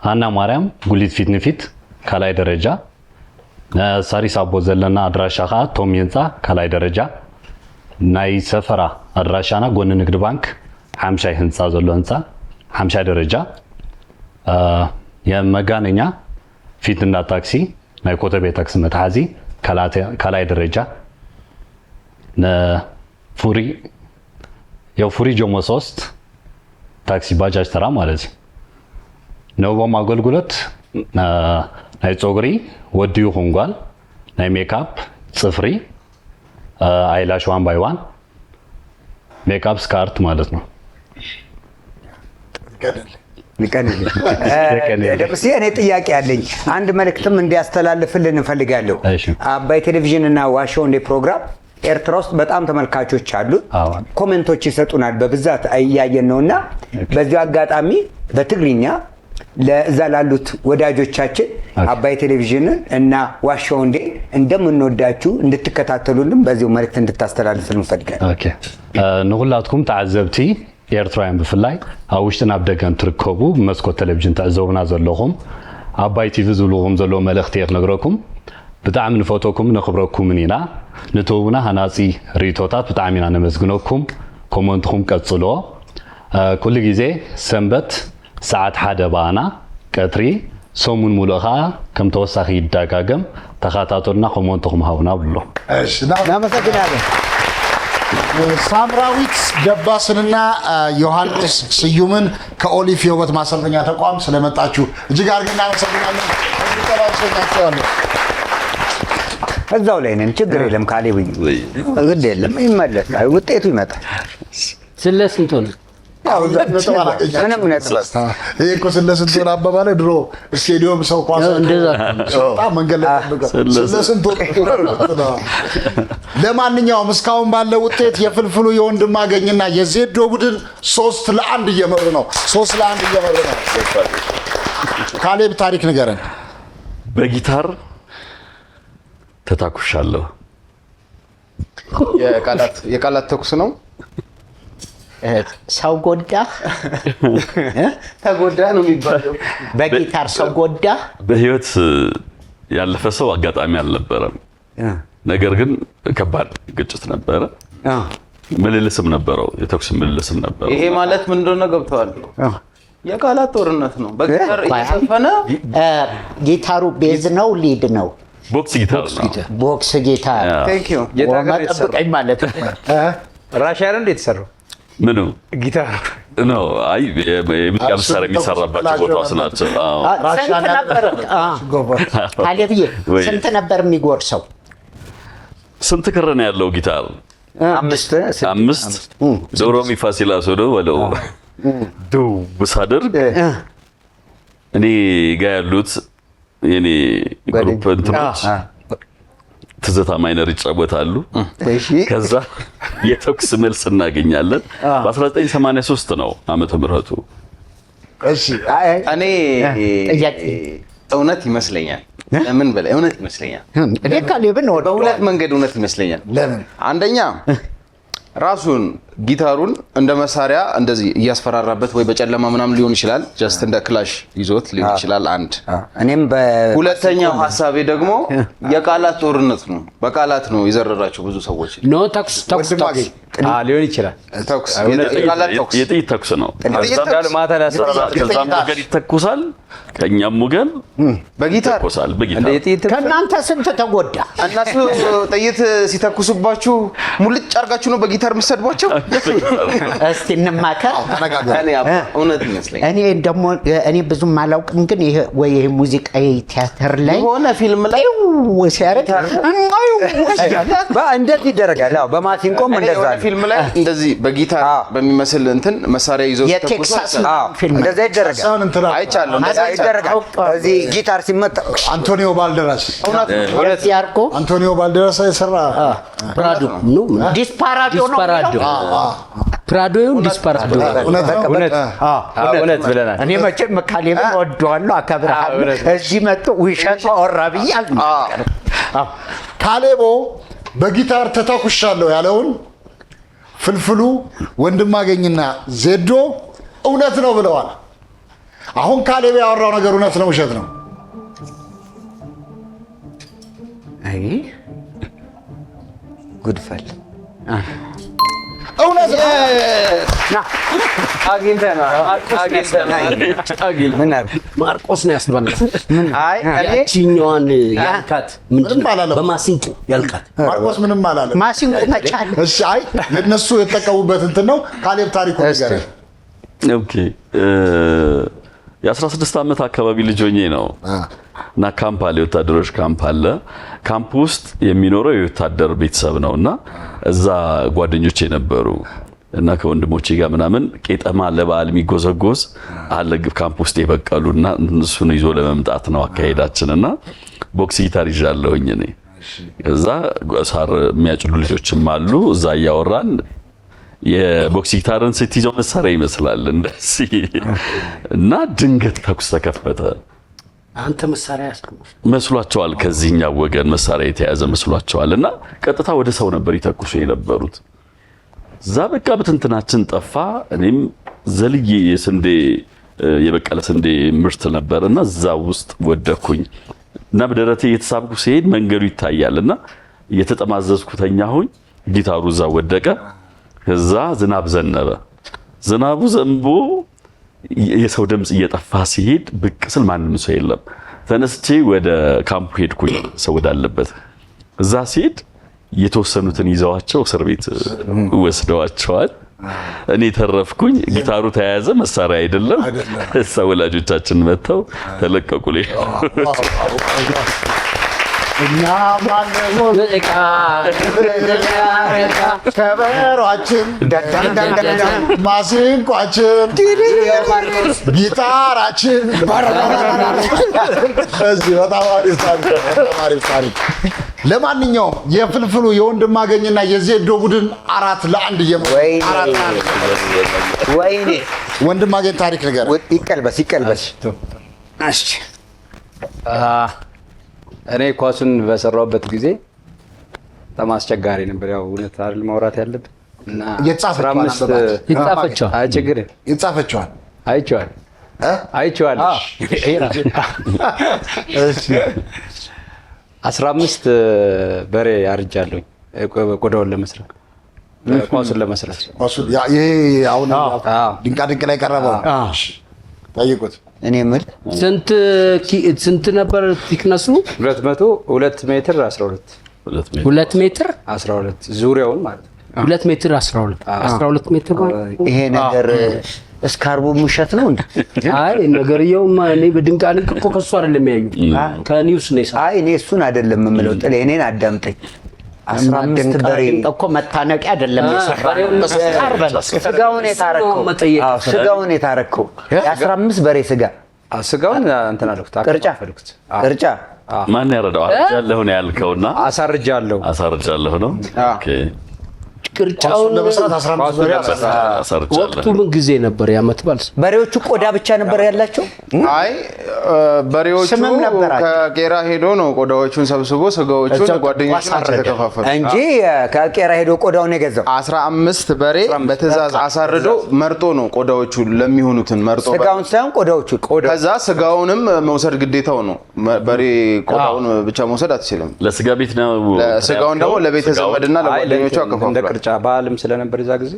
ሃና ማርያም ጉሊት ፊት ንፊት ካልኣይ ደረጃ፣ ሳሪስ አቦ ዘለና ኣድራሻ ከዓ ቶም ህንፃ ካልኣይ ደረጃ፣ ናይ ሰፈራ ኣድራሻና ጎኒ ንግዲ ባንክ ሓምሻይ ህንፃ ዘሎ ህንፃ ሓምሻይ ደረጃ፣ የመጋነኛ ፊት እንዳ ታክሲ ናይ ኮተቤ ታክሲ መትሓዚ ካልኣይ ደረጃ፣ ነፉሪ የፉሪ ጀሞ 3 ታክሲ ባጃጅ ተራ ማለት እዩ። ነቦም አገልግሎት ናይ ፀጉሪ ወዲ ይኹን ጓል ናይ ሜካፕ ፅፍሪ አይላሽ 1 by 1 ሜካፕ ስካርት ማለት ነው። ደምሴ እኔ ጥያቄ አለኝ። አንድ መልእክትም እንዲያስተላልፍልን እንፈልጋለሁ። አባይ ቴሌቪዥን እና ዋሾው እንደ ፕሮግራም ኤርትራ ውስጥ በጣም ተመልካቾች አሉ። ኮሜንቶች ይሰጡናል በብዛት እያየን ነውና በዚህ አጋጣሚ በትግርኛ ለዛ ላሉት ወዳጆቻችን አባይ ቴሌቪዥን እና ዋሾው እንደ እንደምንወዳችሁ እንድትከታተሉልን በዚሁ መልእክት እንድታስተላልፉልን እንፈልጋለን። ኦኬ ንሁላትኩም ተዓዘብቲ ኤርትራውያን ብፍላይ ኣብ ውሽጥን ኣብ ደገን ትርከቡ መስኮት ቴሌቪዥን ተዕዘቡና ዘለኹም ኣባይ ቲቪ ዝብልዎም ዘሎ መልእክቲ የክነግረኩም ብጣዕሚ ንፈቶኩም ነኽብረኩም ኢና ንተውና ሃናፂ ሪቶታት ብጣዕሚ ኢና ነመስግነኩም ኮመንትኩም ቀጽሎ ኩሉ ግዜ ሰንበት ሰዓት 1 ባና ቀትሪ ሰሙን ሙሉኻ ከም ተወሳኺ ይዳጋገም ተኻታተሉና ኮመንትኩም ሃውና ብሎ እሺ እናመሰግናለን። ሳምራዊት ደባስንና ዮሐንስ ስዩምን ከኦሊቭ የውበት ማሰልጠኛ ተቋም ስለመጣችሁ እጅግ አድርገን እናመሰግናለን። እዛው ላይ ነን፣ ችግር የለም። ካሌብኝ ግድ የለም ይመለሳል፣ ውጤቱ ይመጣል። ስለስንቱ ነው? ምንም ነጥብ ይሄ እኮ ስለስንቱ ነው አባባለ ድሮ ስቴዲየም ሰው ኳስ እንደዛ መንገድ ላይ ስለስንቱ። ለማንኛውም እስካሁን ባለው ውጤት የፍልፍሉ የወንድማገኝና የዜዶ ቡድን 3-1 እየመሩ ነው። 3-1 እየመሩ ነው። ካሌብ ታሪክ ንገረን። በጊታር ተታኩሻለሁ። የቃላት ተኩስ ነው። ሰው ጎዳህ ተጎዳህ ነው የሚባለው። በጊታር ሰው ጎዳህ። በህይወት ያለፈ ሰው አጋጣሚ አልነበረም። ነገር ግን ከባድ ግጭት ነበረ። ምልልስም ነበረው፣ የተኩስ ምልልስም ነበረው። ይሄ ማለት ምን እንደሆነ ገብተዋል? የቃላት ጦርነት ነው። በጊታር እየዘፈነ ጊታሩ ቤዝ ነው ሊድ ነው? ቦክስ ጊታር ነው። ቦክስ ጊታር። ቴንክ ዩ። ጠብቀኝ ማለት ራሽያ ነው የተሰራው ምኑ ጊታር ነው? አይ የሙዚቃ መሳሪያ የሚሰራባቸው ቦታዎች ናቸው። ካሌብዬ ስንት ነበር የሚጎርሰው? ስንት ክር ነው ያለው ጊታር? 5 ዶሮ ሚፋሲላ ሶዶ ወለው ዱ ብሳደርግ እኔ ጋር ያሉት የኔ ግሩፕ እንትኖች ትዝታ ማይነር ይጫወታሉ። ከዛ የተኩስ መልስ እናገኛለን። በ1983 ነው ዓመተ ምህረቱ። እሺ እኔ እውነት ይመስለኛል ለምን በላይ እውነት ይመስለኛል። እኔ ካሌብን በሁለት መንገድ እውነት ይመስለኛል። ለምን? አንደኛ ራሱን ጊታሩን እንደ መሳሪያ እንደዚህ እያስፈራራበት ወይ በጨለማ ምናምን ሊሆን ይችላል። ጀስት እንደ ክላሽ ይዞት ሊሆን ይችላል። አንድ እኔም ሁለተኛው ሐሳቤ ደግሞ የቃላት ጦርነት ነው። በቃላት ነው የዘረራቸው ብዙ ሰዎች። ኖ ተኩስ ሊሆን ይችላል። ተኩስ የጥይት ተኩስ ነው። ማታ ላይ ከዛም ወገን ይተኩሳል፣ ከኛም ወገን በጊታር ይተኩሳል። በጊታር ከእናንተ ስንት ተጎዳ? እነሱ ጥይት ሲተኩሱባችሁ ሙልጭ አድርጋችሁ ነው በጊታር የምትሰድቧቸው? እስቲ እንማከር። እውነት ይመስለኛል። እኔ ደግሞ እኔ ብዙም አላውቅም፣ ግን ይሄ ወይ ይሄ ሙዚቃ ቲያትር ላይ የሆነ ፊልም ላይ ሲያረግ እንደዚህ ይደረጋል። አዎ በማሲንቆም እንደዛ ፊልም ላይ እንደዚህ በጊታር በሚመስል እንትን መሳሪያ ይዘው የቴክሳስ ፊልም እንደዛ ይደረጋል። አይቻለሁ። ይደረጋል። እዚህ ጊታር ሲመጣ አንቶኒዮ ባልደራስ ያርቆ አንቶኒዮ ባልደራስ የሰራ ፕራዶ ነው ዲስፓራዶ ነው። ፕራዶውን ዲስፓራዶ እውነት ብለናል። እኔ መቼም ካሌብን ወደዋለሁ፣ አከብርሃለሁ። እዚህ መጥቶ ውሸት አወራ ብዬ አልናገርም። ካሌቦ በጊታር ተተኩሻለሁ ያለውን ፍልፍሉ ወንድማገኝና ዜዶ እውነት ነው ብለዋል። አሁን ካሌብ ያወራው ነገር እውነት ነው ውሸት ነው? አይ ጉድፈል እውነት ነው። ማርቆስ ነው ያስባላት። አይ ያቺኛዋን ያልካት ምንድን ነው? በማሲንቆ ያልካት ማርቆስ ምንም አላለም። ማሲንቆ መቻል። እሺ፣ አይ እነሱ የተጠቀሙበት እንትን ነው። ካሌብ ታሪኩ ነገር ኦኬ። የ16 ዓመት አካባቢ ልጅ ሆኜ ነው እና ካምፕ አለ፣ የወታደሮች ካምፕ አለ። ካምፕ ውስጥ የሚኖረው የወታደር ቤተሰብ ነውና እዛ ጓደኞቼ ነበሩ እና ከወንድሞቼ ጋር ምናምን ቄጠማ ለበዓል የሚጎዘጎዝ አለ ካምፕ ውስጥ የበቀሉና እሱን ይዞ ለመምጣት ነው አካሄዳችንና ቦክስ ጊታር ይዣለሁኝ እኔ። እዛ ሳር የሚያጭዱ ልጆችም አሉ። እዛ እያወራን የቦክስ ጊታርን ስትይዘው መሳሪያ ይመስላል እንደዚህ እና ድንገት ተኩስ ተከፈተ። አንተ መሳሪያ ያስቀምጥ መስሏቸዋል፣ ከዚህኛው ወገን መሳሪያ የተያዘ መስሏቸዋልና ቀጥታ ወደ ሰው ነበር ይተኩሱ የነበሩት። እዛ በቃ በትንትናችን ጠፋ። እኔም ዘልዬ የስንዴ የበቀለ ስንዴ ምርት ነበርና እዛ ውስጥ ወደኩኝ እና በደረቴ የተሳብኩ ሲሄድ መንገዱ ይታያልና እየተጠማዘዝኩ ተኛሁኝ። ጊታሩ እዛ ወደቀ። ከዛ ዝናብ ዘነበ። ዝናቡ ዘንቦ የሰው ድምጽ እየጠፋ ሲሄድ ብቅ ስል ማንም ሰው የለም። ተነስቼ ወደ ካምፑ ሄድኩኝ፣ ሰው ወዳለበት። እዛ ሲሄድ የተወሰኑትን ይዘዋቸው እስር ቤት ወስደዋቸዋል። እኔ ተረፍኩኝ። ጊታሩ ተያያዘ፣ መሳሪያ አይደለም። ሰው ወላጆቻችን መተው ተለቀቁልኝ። እኛ ከበሯችን ማሲንቋችን ጊታራችን እዚህ በጣም አሪፍ ታሪክ። ለማንኛውም የፍልፍሉ የወንድማገኝና የዜዶ ቡድን 4-1 ወይኔ ወንድማገኝ ታሪክ ነገር ይቀልበስ። እሺ እኔ ኳሱን በሰራሁበት ጊዜ በጣም አስቸጋሪ ነበር። ያው እውነት አይደል ማውራት ያለብን እና ይጻፈቻል። አይ ችግር ይጻፈቻል። አይቼዋለሁ። እሺ 15 በሬ አርጃለሁኝ ቆዳውን ለመስራት ኳሱን ለመስራት። ይሄ አሁን ድንቃ ድንቅ ላይ ቀረበው ጠይቁት። እኔ ምን ስንት ነበር ቲክነሱ? 2 ሜትር 12 2 ሜትር 12 ዙሪያውን ማለት ነው። 2 ሜትር 12 ሜትር ማለት ይሄ ነገር እስካርቡ ሙሸት ነው እንዴ? አይ ነገርየውማ እኔ በድንቃ ድንቅ እኮ ከሱ አይደለም ያዩ ከኒውስ ነው። አይ እኔ እሱን አይደለም የምለው፣ ጥሌ እኔን አዳምጠኝ። 15 በሬ እኮ መታነቂያ አይደለም የሰራው። ስጋውን የታረከው የ15 በሬ ስጋ ስጋውን እንትን አልኩት። ቅርጫ ማን ያረዳው? አርጃለሁ ነው ያልከውና አሳርጃለሁ ነው። ኦኬ ቅርጫውን ለመስራት 15 በሬ ወቅቱ ምን ጊዜ ነበር? ያመት ባል በሬዎቹ ቆዳ ብቻ ነበር ያላቸው? አይ በሬዎቹ ከቄራ ሄዶ ነው ቆዳዎቹን ሰብስቦ ስጋዎቹን ጓደኞቹ ናቸው ተከፋፈሉ እንጂ ከቄራ ሄዶ ቆዳውን የገዛው 15 በሬ በትዕዛዝ አሳርዶ መርጦ ነው ቆዳዎቹ ለሚሆኑትን መርጦ ስጋውን ሳይሆን ቆዳዎቹ ከዛ ስጋውንም መውሰድ ግዴታው ነው በሬ ቆዳውን ብቻ መውሰድ አትችልም ለስጋ ቤት ነው ስጋውን ደግሞ ለቤተ ዘመድና ለጓደኞቹ አከፋፈሉ እንደ ቅርጫ በዓልም ስለነበር እዛ ጊዜ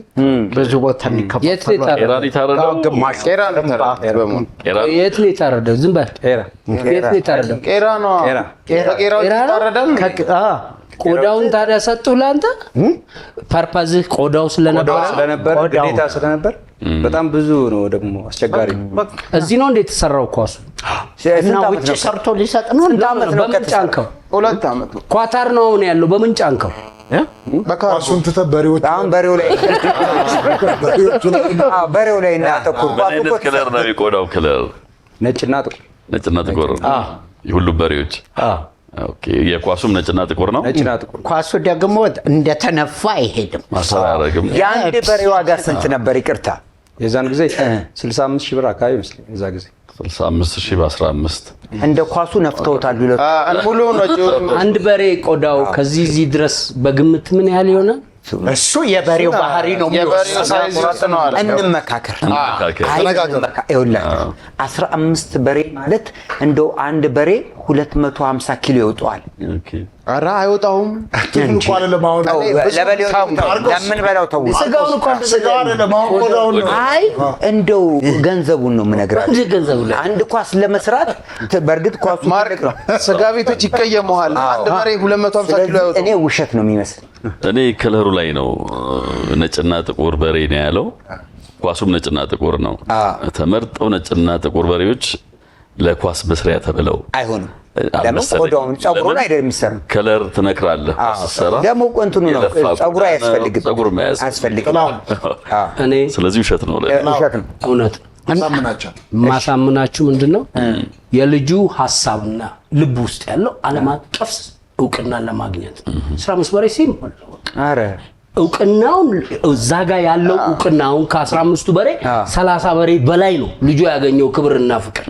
ብዙ ቦታ የሚከፋፈሉ ቄራ ይታረዳው ግማሽ ቄራ ነው የት ነው የታረደው? ዝም በል የት ነው የታረደው? ቄራ ነው ቄራው ይታረዳል። ቆዳውን ታዲያ ሰጡህ ለአንተ ፐርፐዝህ ቆዳው ስለነበር ግዴታ ስለነበር በጣም ብዙ ነው ደግሞ አስቸጋሪ እዚህ ነው እንዴ የተሰራው ኳሱ እና ውጭ ሰርቶ ሊሰጥ ነው በምን ጫንከው 2 ዓመት ነው ኳታር ነው አሁን ያለው በምን ጫንከው በካሱን ተበሪዎች አሁን በሬው ላይ እናተኩር ኳሱ ከለር ነው የቆዳው ከለር ነጭና ጥቁር የሁሉ በሬዎች ኦኬ የኳሱም ነጭና ጥቁር ነው ኳሱ ደግሞ እንደተነፋ አይሄድም ማሰራረግም የአንድ በሬ ዋጋ ስንት ነበር ይቅርታ የዛን ጊዜ 65000 ብር አካባቢ መስለኝ የዛ ጊዜ 65000 በ15 እንደ ኳሱ ነፍተውታል ይላል ሙሉ ነው አንድ በሬ ቆዳው ከዚህ ድረስ በግምት ምን ያህል ይሆናል እሱ የበሬው ባህሪ ነው የበሬው ሳይዝ ነው አለ እንመካከር 15 በሬ ማለት እንደው አንድ በሬ 250 ኪሎ ይወጣል አራ አይወጣውም እንኳን ለማውጣው ለበሌው ለምን በላው ተው ስጋውን ለማውጣው አይ እንደው ገንዘቡን ነው የምነግራችሁ አንድ ኳስ ለመስራት በርግጥ ኳሱ ማርክ ነው ስጋ ቤቶች ይቀየሙሃል አንድ በሬ 250 ኪሎ ያወጣው እኔ ውሸት ነው የሚመስል እኔ ከለሩ ላይ ነው ነጭና ጥቁር በሬ ነው ያለው ኳሱም ነጭና ጥቁር ነው ተመርጠው ነጭና ጥቁር በሬዎች ለኳስ መስሪያ ተብለው አይሆንም ለምን ቆዳውን ጸጉሩን አይደለም የሚሰራው ከለር ትነክራለህ ሰራ ደግሞ ቆንቱኑ ነው ጸጉሩ አያስፈልግም ጸጉር ማያስ አያስፈልግም እኔ ስለዚህ ውሸት ነው እውነት ማሳምናችሁ ምንድነው የልጁ ሐሳብና ልብ ውስጥ ያለው ዓለም አቀፍ እውቅና ለማግኘት 15 በሬ ሲምፕል አረ እውቅናው እዛ ጋር ያለው እውቅናው ከ15 በሬ 30 በሬ በላይ ነው ልጁ ያገኘው ክብርና ፍቅር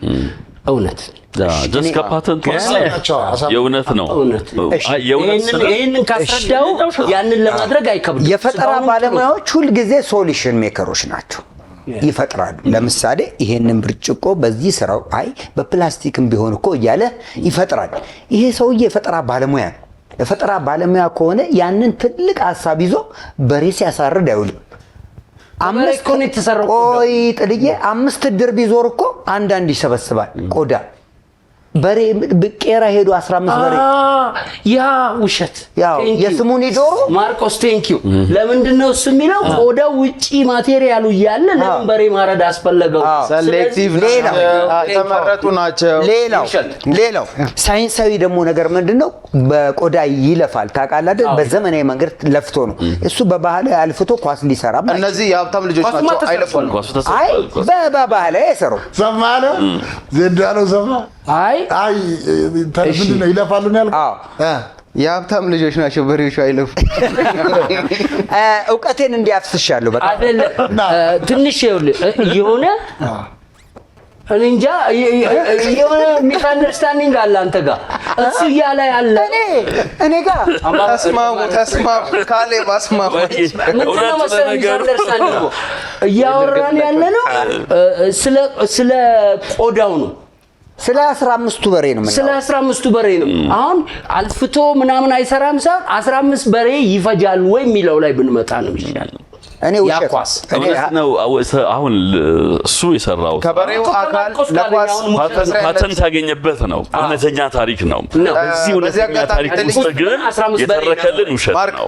እውነት ጀስት ከፓተንት የእውነት ነው ይሄንን ካስረዳው ያንን ለማድረግ አይከብድም የፈጠራ ባለሙያዎች ሁሉ ጊዜ ሶሉሽን ሜከሮች ናቸው ይፈጥራሉ ለምሳሌ ይሄንን ብርጭቆ በዚህ ስራው አይ በፕላስቲክም ቢሆን እኮ እያለ ይፈጥራል ይሄ ሰውዬ የፈጠራ ባለሙያ ነው የፈጠራ ባለሙያ ከሆነ ያንን ትልቅ ሐሳብ ይዞ በሬ ሲያሳርድ አይውልም አምስት ኮን የተሰራው ቆይ ጥልዬ 5 ድር ቢዞር እኮ አንዳንድ ይሰበስባል ቆዳ በሬ በቄራ ሄዶ 15 በሬ ያ ውሸት ያው የስሙኒ ዶሮ ማርቆስ ቴንኪው ለምንድነው እሱ የሚለው ቆዳው ውጪ ማቴሪያሉ ያለ ለምን በሬ ማረድ አስፈለገው ሴሌክቲቭ ተመረጡ ናቸው ሌላው ሳይንሳዊ ደግሞ ነገር ምንድነው በቆዳ ይለፋል ታውቃለህ አይደል በዘመናዊ መንገድ ለፍቶ ነው እሱ በባህላዊ አልፍቶ ኳስ ሊሰራ ማለት እነዚህ የሀብታም ልጆች ናቸው አይለፉም አይ በባህላዊ አይሰሩ ሰማለ ዘዳለው ሰማ አይ ምንድነው ይለፋሉ ነው ያልከው የሀብታም ልጆች ናቸው በሬዎቹ አይለፉ እውቀቴን እንዲያፍስሻለሁ በጣም አይደለም ትንሽ የሆነ እንጃ የሆነ ሚስአንደርስታንዲንግ አለ አንተ ጋር እሱ ያለ ያለ እኔ ጋር ተስማሙ ካለ ማስማሙ ምንድነው መሰለህ ሚስአንደርስታንዲንግ እያወራን ያለ ነው ስለ ቆዳው ነው ስለ 15 በሬ ነው ማለት ስለ 15 በሬ ነው አሁን አልፍቶ ምናምን አይሰራም ሳይሆን 15 በሬ ይፈጃል ወይ የሚለው ላይ ብንመጣ ነው ይሻላል እኔ ውሸት ነው አሁን እሱ የሰራው ከበሬው አካል ለኳስ ፓተንት ያገኘበት ነው እውነተኛ ታሪክ ነው እዚህ እውነተኛ ታሪክ ውስጥ ግን የተረከልን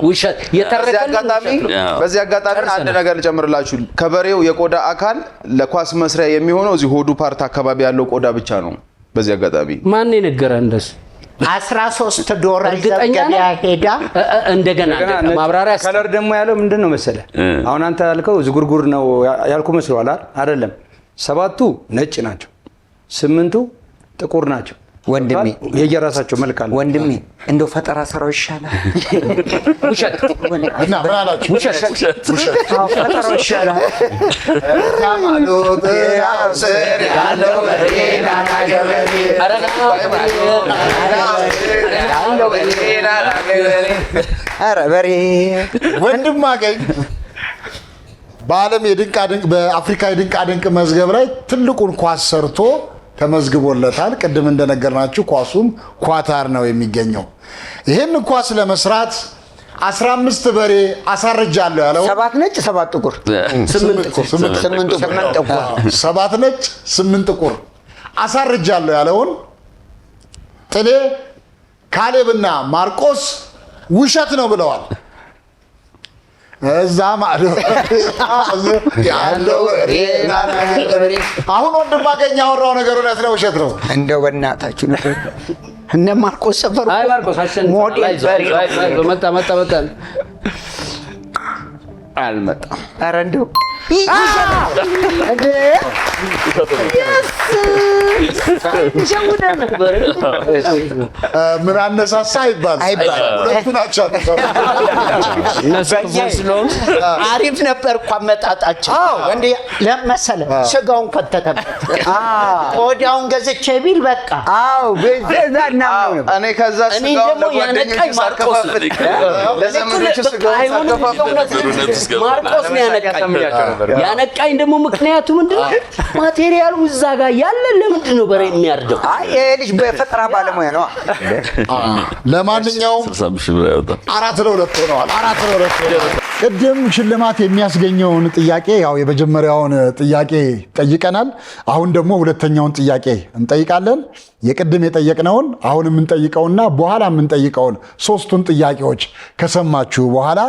ውሸት የተረከልን በዚህ አጋጣሚ አንድ ነገር ልጨምርላችሁ ከበሬው የቆዳ አካል ለኳስ መስሪያ የሚሆነው እዚህ ሆዱ ፓርት አካባቢ ያለው ቆዳ ብቻ ነው በዚህ አጋጣሚ ማን የነገረ እንደሱ 13 ዶላር ገበያ ሄዳ እንደገና ማብራሪያ ከለር ደግሞ ያለው ምንድነው መሰለ አሁን አንተ ያልከው ዝጉርጉር ነው ያልኩ መስሏል አይደለም 7ቱ ነጭ ናቸው 8ቱ ጥቁር ናቸው ወንድሜ የየራሳቸው መልክ አለ። ወንድሜ እንደው ፈጠራ ስራው ይሻላል። ውሸት እና ምን አላችሁ? ውሸት ፈጠራው ይሻላል። ኧረ በሬ ወንድም አገኝ በዓለም የድንቃድንቅ በአፍሪካ የድንቃድንቅ መዝገብ ላይ ትልቁን ኳስ ሰርቶ ተመዝግቦለታል። ቅድም እንደነገርናችሁ ኳሱም ኳታር ነው የሚገኘው። ይህን ኳስ ለመስራት 15 በሬ አሳርጃለሁ ያለው 7 ነጭ 7 ጥቁር 8 ጥቁር 7 ነጭ 8 ጥቁር አሳርጃለሁ ያለውን ጥሌ ካሌብና ማርቆስ ውሸት ነው ብለዋል። እዛ ማለት ያለው አሁን ወንድም አገኝ ያወራው ነገር እውነት ነው ውሸት ነው? እንደው በእናታችሁ ነገር እነ ማርቆስ ሰፈሩ አይ ማርቆስ አሸን ሞዴል በሬ መጣ አልመጣም። ኧረ እንደው ምን አነሳሳ አይባልም። ሁለቱ ናቸው። አሪፍ ነበር እኮ አመጣጣቸው። እንዴ ለመሰለ ስጋውን ከተተበት ቆዳውን ገዝቼ ቢል በቃ እኔ ከዛ ስጋውን ለጓደኞቼ ሳከፋፍል ለዘመዶቼ ስጋውን ሳከፋፍል ማርቆስ ነው ያነቃኝ ደግሞ ምክንያቱ ምንድነው? ማቴሪያሉ እዛ ጋር ያለ ለምንድን ነው በሬ የሚያርደው? አይ ይሄ ልጅ በፈጠራ ባለሙያ ነው። ለማንኛውም 4-2 ሆነዋል። 4-2 ቅድም ሽልማት የሚያስገኘውን ጥያቄ ያው የመጀመሪያውን ጥያቄ ጠይቀናል። አሁን ደግሞ ሁለተኛውን ጥያቄ እንጠይቃለን። የቅድም የጠየቅነውን አሁን የምንጠይቀውና በኋላ የምንጠይቀውን ሶስቱን ጥያቄዎች ከሰማችሁ በኋላ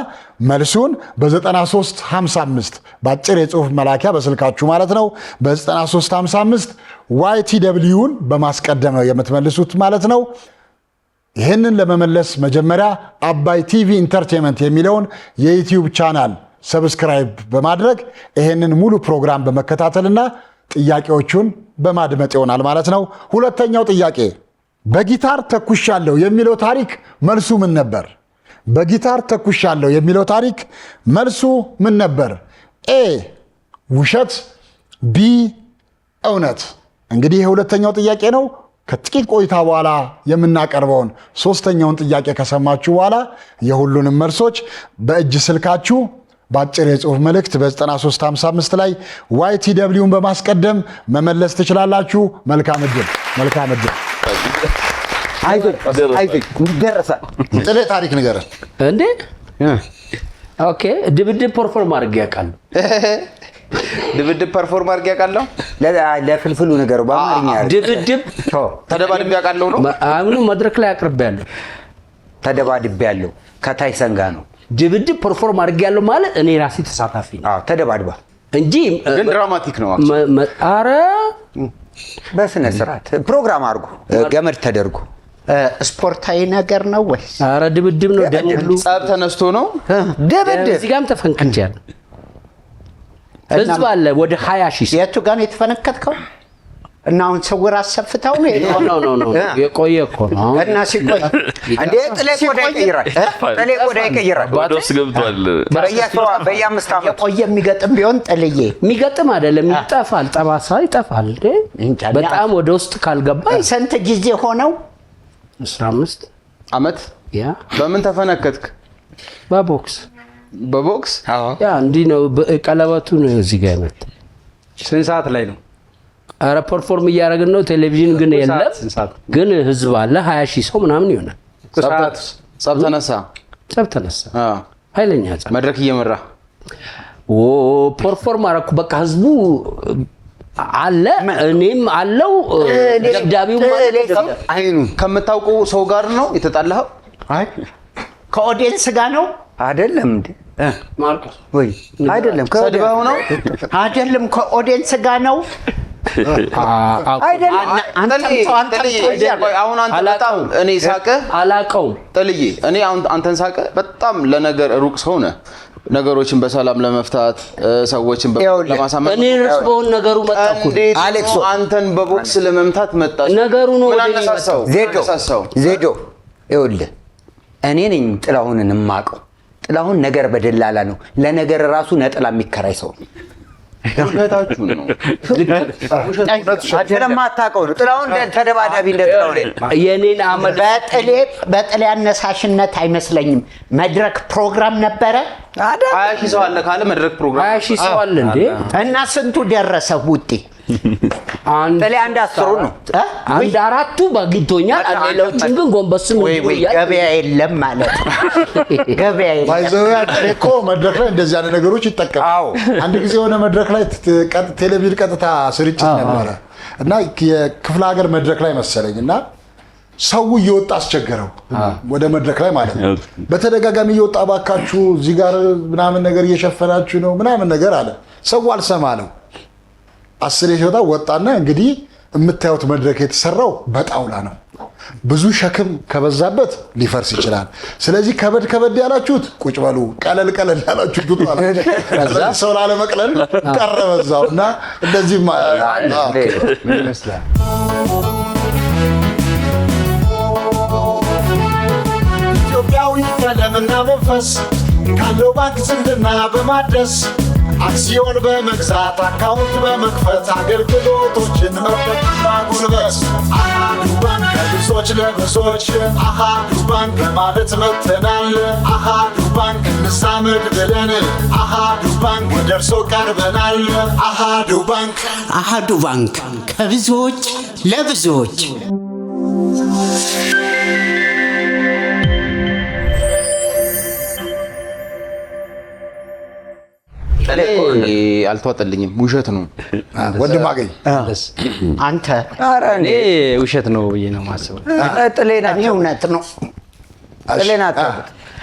መልሱን በ9355 በአጭር የጽሁፍ መላኪያ በስልካችሁ ማለት ነው በ9355 YTWን በማስቀደም ነው የምትመልሱት ማለት ነው። ይህንን ለመመለስ መጀመሪያ አባይ ቲቪ ኢንተርቴንመንት የሚለውን የዩቲዩብ ቻናል ሰብስክራይብ በማድረግ ይህንን ሙሉ ፕሮግራም በመከታተልና ጥያቄዎቹን በማድመጥ ይሆናል ማለት ነው። ሁለተኛው ጥያቄ በጊታር ተኩሻለሁ የሚለው ታሪክ መልሱ ምን ነበር? በጊታር ተኩሻለሁ የሚለው ታሪክ መልሱ ምን ነበር? ኤ ውሸት፣ ቢ እውነት። እንግዲህ የሁለተኛው ጥያቄ ነው። ከጥቂት ቆይታ በኋላ የምናቀርበውን ሶስተኛውን ጥያቄ ከሰማችሁ በኋላ የሁሉንም መልሶች በእጅ ስልካችሁ በአጭር የጽሁፍ መልእክት በ9355 ላይ YTWን በማስቀደም መመለስ ትችላላችሁ። መልካም እድል። አይዞህ ይደረሳል። ጥሌ ታሪክ ንገረን እንዴ። ኦኬ ድብድብ ፐርፎርም አድርጌ ያውቃለሁ። ድብድብ ፐርፎርም አድርጌ ያውቃለሁ። ለፍልፍሉ ነገር በአማርኛ ድብድብ ተደባድቤ ያውቃለሁ ነው። አሁን መድረክ ላይ አቅርቤያለሁ። ተደባድቤያለሁ ከታይሰን ጋር ነው። ድብድብ ፐርፎርም አድርጌያለሁ ማለት እኔ ራሴ ተሳታፊ ነው። ተደባድባ እንጂ ግን ድራማቲክ ነው። አረ በስነ ስርዓት ፕሮግራም አድርጎ ገመድ ተደርጎ ስፖርታዊ ነገር ነው ወይ? አረ ድብድብ ነው። ደም ሁሉ ጸብ ተነስቶ ነው ድብድብ። እዚህ ጋርም ተፈንክቻለሁ። ህዝብ አለ ወደ 20 ሺህ። የቱ ጋር ነው የተፈነከትከው? እና አሁን ስውር አሰፍታው ነው? ኖ የቆየ እኮ ነው። እና ሲቆይ እንዴ ጥሌ ቆዳ ይቀይራል። ወደ ውስጥ ገብቷል። በየ5 ዓመት የቆየ የሚገጥም ቢሆን ጥልዬ የሚገጥም አይደለም፣ ይጠፋል። ጠባሳ ይጠፋል። በጣም ወደ ውስጥ ካልገባ ስንት ጊዜ ሆነው? 15 ዓመት። ያ በምን ተፈነከትክ? በቦክስ ያ እንዲህ ነው። ቀለበቱ ነው እዚህ ጋር መጣ። ስንት ሰዓት ላይ ነው? አረ ፐርፎርም እያደረግን ነው። ቴሌቪዥን ግን የለም። ግን ህዝብ አለ 20 ሺህ ሰው ምናምን ይሆናል። ጸብ ተነሳ። ኃይለኛ ጸብ። መድረክ እየመራ ፐርፎርም አደረኩ። በቃ ህዝቡ አለ፣ እኔም አለው። ደብዳቤው ማለት አይኑ ከምታውቁ ሰው ጋር ነው የተጣላኸው? አይ ከኦዲየንስ ጋር ነው አይደለም እንዴ? ማርቆስ ወይ አይደለም፣ ሰድበው ነው አይደለም፣ ከኦዲየንስ ጋር ነው አይደለም። አሁን አንተ በጣም እኔ ሳቀህ አላቀውም ጥልዬ፣ እኔ አንተን ሳቀህ በጣም ለነገር ሩቅ ሰው ነህ። ነገሮችን በሰላም ለመፍታት ሰዎችን ለማሳመን እኔ ርስቦን ነገሩ መጣኩ አሌክሶ አንተን በቦክስ ለመምታት መጣ ነገሩ ነው ዜዶ ይኸውልህ እኔ ነኝ ጥላሁንን የማውቀው ጥላሁን ነገር በደላላ ነው ለነገር ራሱ ነጥላ የሚከራይ ሰው ውሸታችሁ ነው ስለማታውቀው ነው ጥላሁን ተደባዳቢ እንደጥላሁን የኔን አመድ በጥሌ አነሳሽነት አይመስለኝም መድረክ ፕሮግራም ነበረ 20 ሰው አለ ካለ መድረክ ፕሮግራም 20 ሰው አለ እንዴ እና ስንቱ ደረሰ ውጤ ጥሌ አንድ 10 ነው አንድ አራቱ ባግኝቶኛል ሌሎችን ግን ጎንበስም ገበያ የለም ማለት ገበያ የለም ባይዘውያ እኮ መድረክ ላይ እንደዚህ አይነት ነገሮች ይጠቀማል አንድ ጊዜ የሆነ መድረክ ላይ ቴሌቪዥን ቀጥታ ስርጭት ነበረ እና የክፍለ ሀገር መድረክ ላይ መሰለኝና ሰው እየወጣ አስቸገረው ወደ መድረክ ላይ ማለት ነው በተደጋጋሚ እየወጣ ባካችሁ እዚህ ጋር ምናምን ነገር እየሸፈናችሁ ነው ምናምን ነገር አለ ሰው አልሰማለው 10 ሲወጣ ወጣና እንግዲህ የምታዩት መድረክ የተሰራው በጣውላ ነው ብዙ ሸክም ከበዛበት ሊፈርስ ይችላል ስለዚህ ከበድ ያላችሁት ቁጭ በሉ ቀለል ያላችሁት ቁጭ በሉ ከዛ ሰው ላለ መቅለል ቀረበዛውና እንደዚህ ይመስላል ኢትዮጵያዊ ቀለምና መንፈስ ካለው ባንክ ዝምድና በማድረስ አክሲዮን በመግዛት አካውንት በመክፈት አገልግሎቶችን መጠቀም አሃዱ ባንክ ከብዙዎች ለብዙዎች አሃዱ ባንክ በማለት መጥተናል አሃዱ ባንክ እንዛመድ ብለን አሃዱ ባንክ ወደ እርሶ ቀርበናል አሃዱ ባንክ ከብዙዎች ለብዙዎች አልተዋጠልኝም ውሸት ነው ወንድም አገኝ አንተ ኧረ እኔ ውሸት ነው ብዬ ነው የማስበው ጥሌና እውነት ነው ጥሌና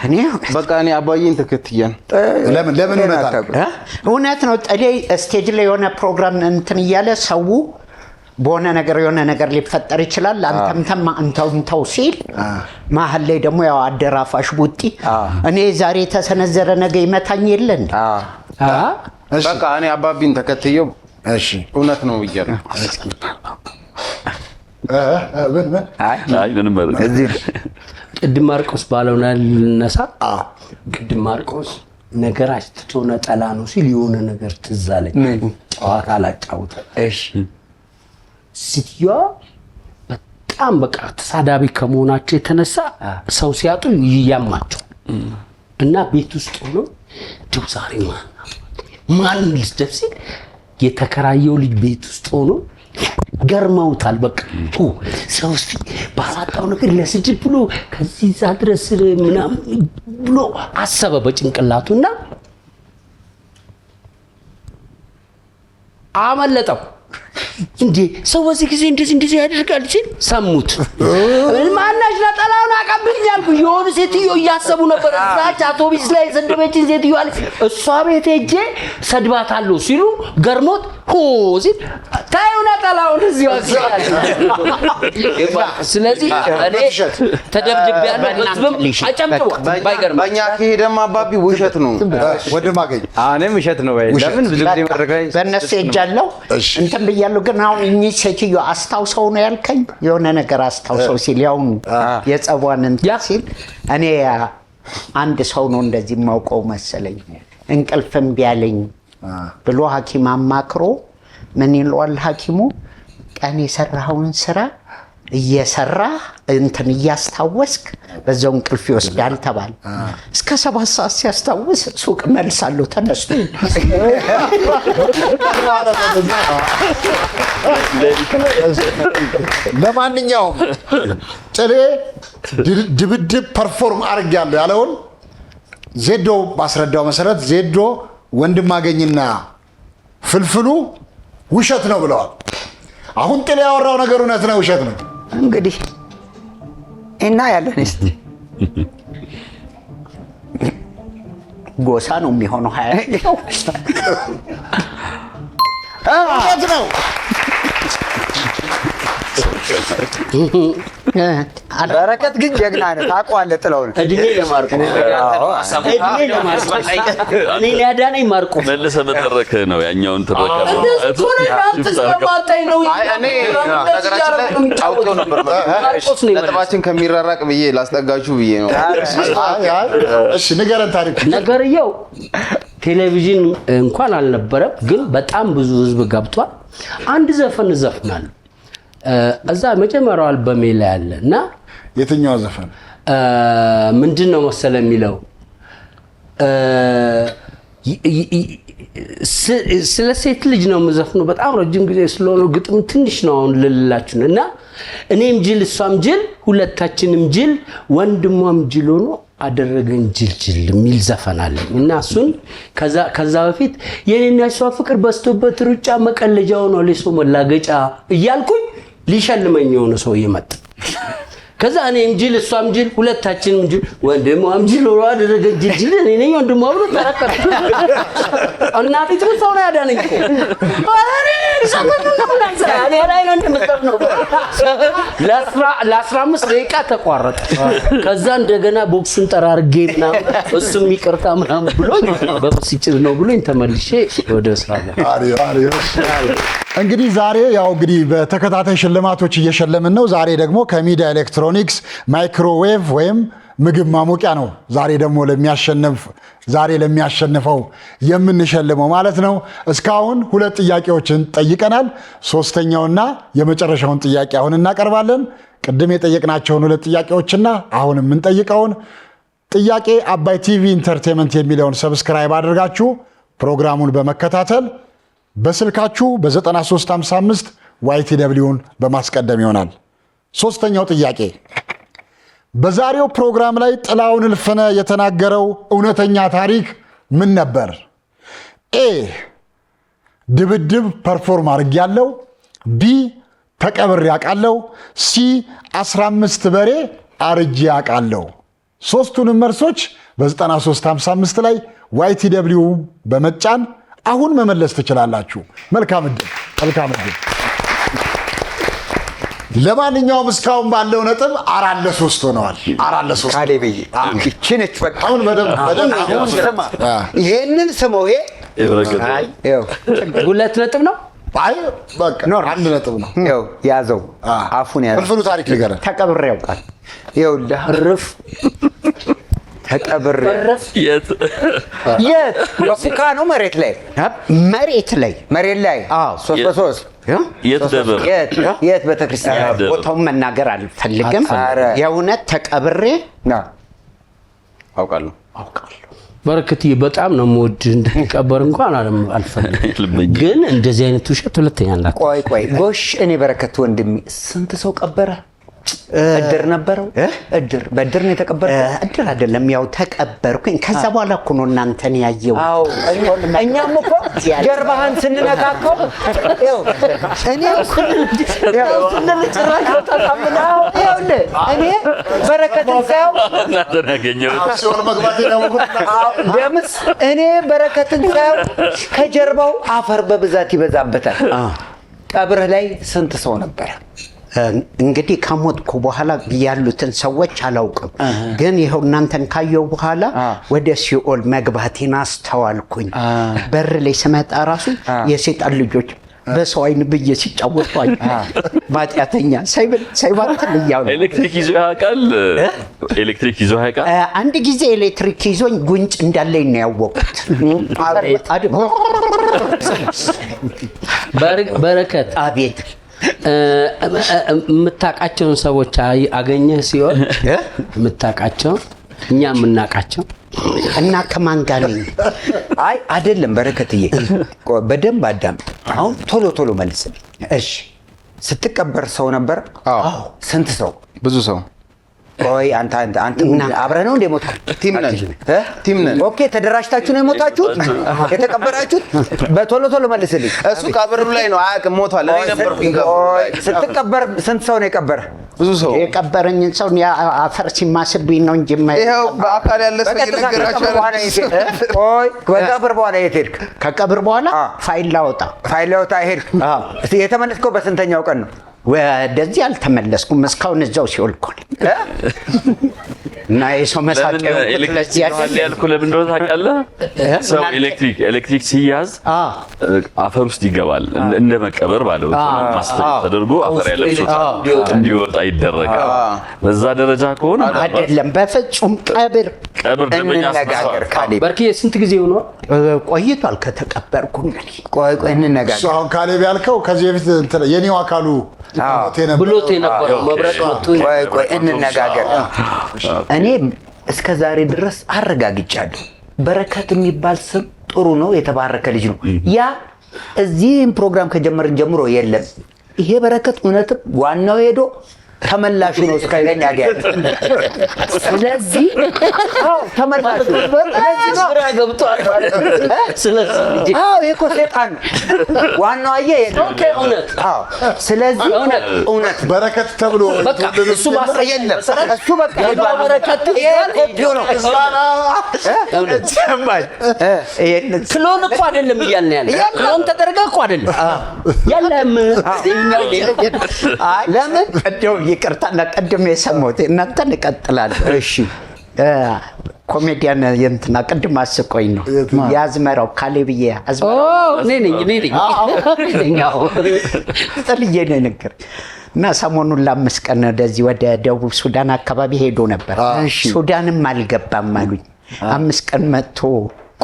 እኔ በቃ እኔ አባዬን ተከትያን ለምን እውነት ነው ጥሌ ስቴጅ ላይ የሆነ ፕሮግራም እንትን እያለ ሰው በሆነ ነገር የሆነ ነገር ሊፈጠር ይችላል አንተምተው ሲል መሀል ላይ ደግሞ ያው አደራፋሽ ቡጢ እኔ ዛሬ ተሰነዘረ ነገ ይመታኝ የለ እንዴ በቃ እኔ አባቢን ተከትየው እሺ እውነት ነው ይያል እስኪ ምንም ማለት ቅድም ማርቆስ ባለውና ልነሳ ቅድም ማርቆስ ነገር አስተቶ ነጠላ ነው ሲል የሆነ ነገር ትዝ አለኝ ጨዋታ አላጫውተ እሺ ሲቲዋ በጣም በቃ ተሳዳቢ ከመሆናቸው የተነሳ ሰው ሲያጡ ይያማቸው እና ቤት ውስጥ ሆኖ ደው ዛሬ ማን ልስደብሲ የተከራየው ልጅ ቤት ውስጥ ሆኖ ገርማውታል በቃ ሰው እስቲ ባላጣው ነገር ለስጅብ ብሎ ከዚህ ድረስ ምናምን ብሎ አሰበ በጭንቅላቱና አመለጠው እንዴ ሰው በዚህ ጊዜ እንደዚህ ያደርጋል ሲል ሰሙት ማናሽ ነጠላውን አቀብልኝ ያልኩ የሆነ ሴትዮ እያሰቡ ነበር እዛች አውቶቢስ ላይ ሰደበችን ሴትዮ አለ እሷ ቤት ሄጄ ሰድባታለሁ ሲሉ ገርሞት ሲል ታዩ ነጠላውን እዚህ ወስዳል ስለዚህ እኔ ተደብድቤያለሁ ህዝብም አጨብጭቦ ባይገርም በእኛ ከሄደማ አባቢ ውሸት ነው ወንድም አገኝ እኔም ውሸት ነው ወይ ለምን ብዙ ጊዜ መድረክ ላይ በእነሱ ሄጃለሁ እንትን ብያለሁ ግን አሁን እኚህ ሴትዮ አስታውሰው ነው ያልከኝ የሆነ ነገር አስታውሰው ሲል ያው የጸቧን እንትን ሲል እኔ አንድ ሰው ነው እንደዚህ ማውቀው መሰለኝ እንቅልፍም ቢያለኝ ብሎ ሐኪም አማክሮ ምን ይሏል ሐኪሙ ቀን የሰራውን ስራ እየሰራ እንትን እያስታወስክ በዛው እንቅልፍ ይወስዳል ተባለ እስከ 7 ሰዓት ሲያስታውስ ሱቅ መልሳለሁ ተነስቶ ለማንኛውም ጥሌ ድብድብ ፐርፎርም አድርጌያለሁ ያለውን ዜዶ ባስረዳው መሰረት ዜዶ ወንድም አገኝና ፍልፍሉ ውሸት ነው ብለዋል አሁን ጥሌ ያወራው ነገር እውነት ነው ውሸት ነው እንግዲህ እና ያለን እስቲ ጎሳ ነው የሚሆነው 20 ውሸት ነው በረከት ግን ጀግና ነህ ታውቀዋለህ። ጥላውን እድሜ ለማርቆስ እኔ ሊያዳነኝ ማርቆስ መልሰህ መተረክህ ነው ያኛውን ትረካ ነጥባችን ከሚራራቅ ብዬ ላስጠጋችሁ ብዬ ነው። እሺ ንገረን ታሪክ። ነገርየው ቴሌቪዥን እንኳን አልነበረም፣ ግን በጣም ብዙ ህዝብ ገብቷል። አንድ ዘፈን ዘፍናለሁ እዛ መጀመሪያው አልበሜ ላይ አለ እና የትኛው ዘፈን ምንድነው መሰለ የሚለው ስለ ሴት ልጅ ነው የምዘፍነው። በጣም ረጅም ጊዜ ስለሆነ ግጥም ትንሽ ነው አሁን ልላችሁ እና እኔም ጅል እሷም ጅል ሁለታችንም ጅል ወንድሟም ጅል ሆኖ አደረገን ጅልጅል የሚል ዘፈን አለኝ እና እሱን ከዛ በፊት የኔና እሷ ፍቅር በስቶበት ሩጫ መቀለጃው ነው ለሶ መላገጫ እያልኩኝ ሊሸልመኝ የሆነ ሰው ይመጣ። ከዛ እኔም ጅል እሷም ጅል ሁለታችንም ጅል ወንድሟም ጅል ሆኖ አደረገን ጅልጅል እኔ ነኝ ወንድሟ ብሎ ተረከረ። እናቴ ትምጣው ነው ያዳነኝ እኮ ለ15 ደቂቃ ተቋረጠ። ከዛ እንደገና ቦክሱን ጠራርጌ ምናምን እሱም ይቅርታ ምናምን ብሎኝ በብስጭት ነው ብሎኝ ተመልሼ ወደ ስራ እንግዲህ ዛሬ ያው እንግዲህ በተከታታይ ሽልማቶች እየሸለምን ነው። ዛሬ ደግሞ ከሚዲያ ኤሌክትሮኒክስ ማይክሮዌቭ ወይም ምግብ ማሞቂያ ነው ዛሬ ለሚያሸንፈው የምንሸልመው ማለት ነው። እስካሁን 2 ጥያቄዎችን ጠይቀናል። ሶስተኛውና የመጨረሻውን ጥያቄ አሁን እናቀርባለን። ቅድም የጠየቅናቸውን 2 ጥያቄዎችና አሁን የምንጠይቀውን ጥያቄ አባይ ቲቪ ኢንተርቴይንመንት የሚለውን ሰብስክራይብ አድርጋችሁ ፕሮግራሙን በመከታተል በስልካችሁ በ9355 YTWን በማስቀደም ይሆናል። ሶስተኛው ጥያቄ በዛሬው ፕሮግራም ላይ ጥላውን እልፍነ የተናገረው እውነተኛ ታሪክ ምን ነበር? ኤ ድብድብ ፐርፎርም አድርጌያለሁ፣ ቢ ተቀብሬ አውቃለሁ፣ ሲ 15 በሬ አርጄ አውቃለሁ። ሶስቱንም መልሶች በ9355 ላይ YTW በመጫን አሁን መመለስ ትችላላችሁ። መልካም ዕድል። ለማንኛውም እስካሁን ባለው ነጥብ 4-3 ሆነዋል። 4-3 ካሌብዬ እቺነች በቃ አሁን በደንብ ይሄንን ስመው ይሄ 2 ነጥብ ነው። አይ በቃ 1 ነጥብ ነው። ይኸው ያዘው አፉን ያዘው። ፍልፍሉ ታሪክ ንገረን። ተቀብሬ ያውቃል። ይኸውልህ እርፍ ተቀብሬ የት በፉካ ነው መሬት ላይ መሬት ላይ 3 በ3 የት ደብር የት ቤተክርስቲያን ቦታውን መናገር አልፈልግም። የእውነት ተቀብሬ አውቃለሁ። በረከትዬ በጣም ነው የምወድ እንድትቀበር እንኳን አልፈልግም፣ ግን እንደዚህ አይነት ውሸት ሁለተኛ እንዳት ቆይ ጎሽ እኔ በረከት ወንድሜ ስንት ሰው ቀበረ? እድር ነበረው? እድር በእድር ነው የተቀበረው? እድር አይደለም ያው ተቀበርኩኝ። ከዛ በኋላ እኮ ነው እናንተን ያየው። አዎ እኛም እኮ ጀርባህን ስንነካከው ያው እኔ እኔ በረከትን ሳይው እናንተን ያገኘው ሲሆን መግባት ነው። ደምስ እኔ በረከትን ሳይው ከጀርባው አፈር በብዛት ይበዛበታል። ቀብርህ ላይ ስንት ሰው ነበር? እንግዲህ ከሞትኩ በኋላ ያሉትን ሰዎች አላውቅም፣ ግን ይሄው እናንተን ካየው በኋላ ወደ ሲኦል መግባቴን አስተዋልኩኝ። በር ላይ ስመጣ ራሱ የሰይጣን ልጆች በሰው አይን ብዬ ሲጫወቱ ማጥያተኛ ሳይባትን እያሉ ኤሌክትሪክ ይዞ ያውቃል። አንድ ጊዜ ኤሌክትሪክ ይዞኝ ጉንጭ እንዳለኝ ነው ያወቁት። በረከት አቤት የምታውቃቸውን ሰዎች አገኘህ ሲሆን የምታውቃቸው እኛ የምናውቃቸው እና ከማን ጋር ነኝ? አይ አይደለም በረከትዬ በደንብ አዳምጥ። አሁን ቶሎ መልስልኝ። እሺ ስትቀበር ሰው ነበር? አዎ። ስንት ሰው? ብዙ ሰው። ቆይ አንተ አብረህ ነው እንደ ሞታችሁ? ቲም ነን። ኦኬ ተደራጅታችሁ ነው የሞታችሁት የተቀበራችሁት? በቶሎ መልስልኝ። እሱ ቀብሩ ላይ ነው አያውቅም፣ ሞቷል። እኔ ነበርኩኝ። ስትቀበር ስንት ሰው ነው የቀበረ? ብዙ ሰው። የቀበረኝን ሰው አፈር ሲማስብኝ ነው እንጂ ይኸው በአካል ያለ ሰው እየነገራችሁ ቆይ ከቀብር በኋላ የት ሄድክ? ከቀብር በኋላ ፋይል ላወጣ ሄድክ? የተመለስከው በስንተኛው ቀን ነው? ወደዚህ አልተመለስኩም። እስካሁን እዛው ሲኦል እኮ ነኝ። እና የሰው መሳቂያ ያልኩ ለምን እንደሆነ ታውቃለህ? ሰው ኤሌክትሪክ ሲያዝ አፈር ውስጥ ይገባል። እንደ መቀበር ባለው ማስተር ተደርጎ አፈር ያለብሱት እንዲወጣ ይደረጋል። በዛ ደረጃ ከሆነ አይደለም፣ በፍጹም ቀብር እንነጋገር። ካሌብ በርኪ ስንት ጊዜ ሆኖ ቆይቷል ከተቀበርኩ። እንግዲህ ቆይ እንነጋገር። እሱ አሁን ካሌብ ያልከው ከዚህ በፊት እንትን የኔው አካሉ ብሎት የነበረው መብረቅ መጥቶ ቆይ እንነጋገር። እኔ እስከ ዛሬ ድረስ አረጋግጫለሁ። በረከት የሚባል ስም ጥሩ ነው፣ የተባረከ ልጅ ነው። ያ እዚህም ፕሮግራም ከጀመርን ጀምሮ የለም። ይሄ በረከት እውነትም ዋናው ሄዶ ተመላሹ ነው እስከኛ ጋር። ስለዚህ ተመላሹ ስራ ገብቷል ማለት ነው። ስለዚህ እኮ ሰይጣን ነው ዋናው። አየህ እውነት። ስለዚህ እውነት በረከት ተብሎ በቃ እሱ ማስረየለም እሱ በቃ በረከት ኮፒው ነው። ክሎን እኮ አይደለም እያልን ያለ ክሎን ተደረገ እኮ አይደለም ያለም ለምን እንደው ይቅርታና ቀደም የሰማሁት እናንተን እቀጥላለሁ። እሺ ኮሜዲያን የእንትና ቅድም አስቆኝ ነው ያዝመራው ካሌብዬ አዝመራው እኔ ነኝ ጥልዬ ነው ነገር እና ሰሞኑን ለ5 ቀን ወደዚህ ወደ ደቡብ ሱዳን አካባቢ ሄዶ ነበር። ሱዳንም አልገባም አሉኝ። 5 ቀን መጥቶ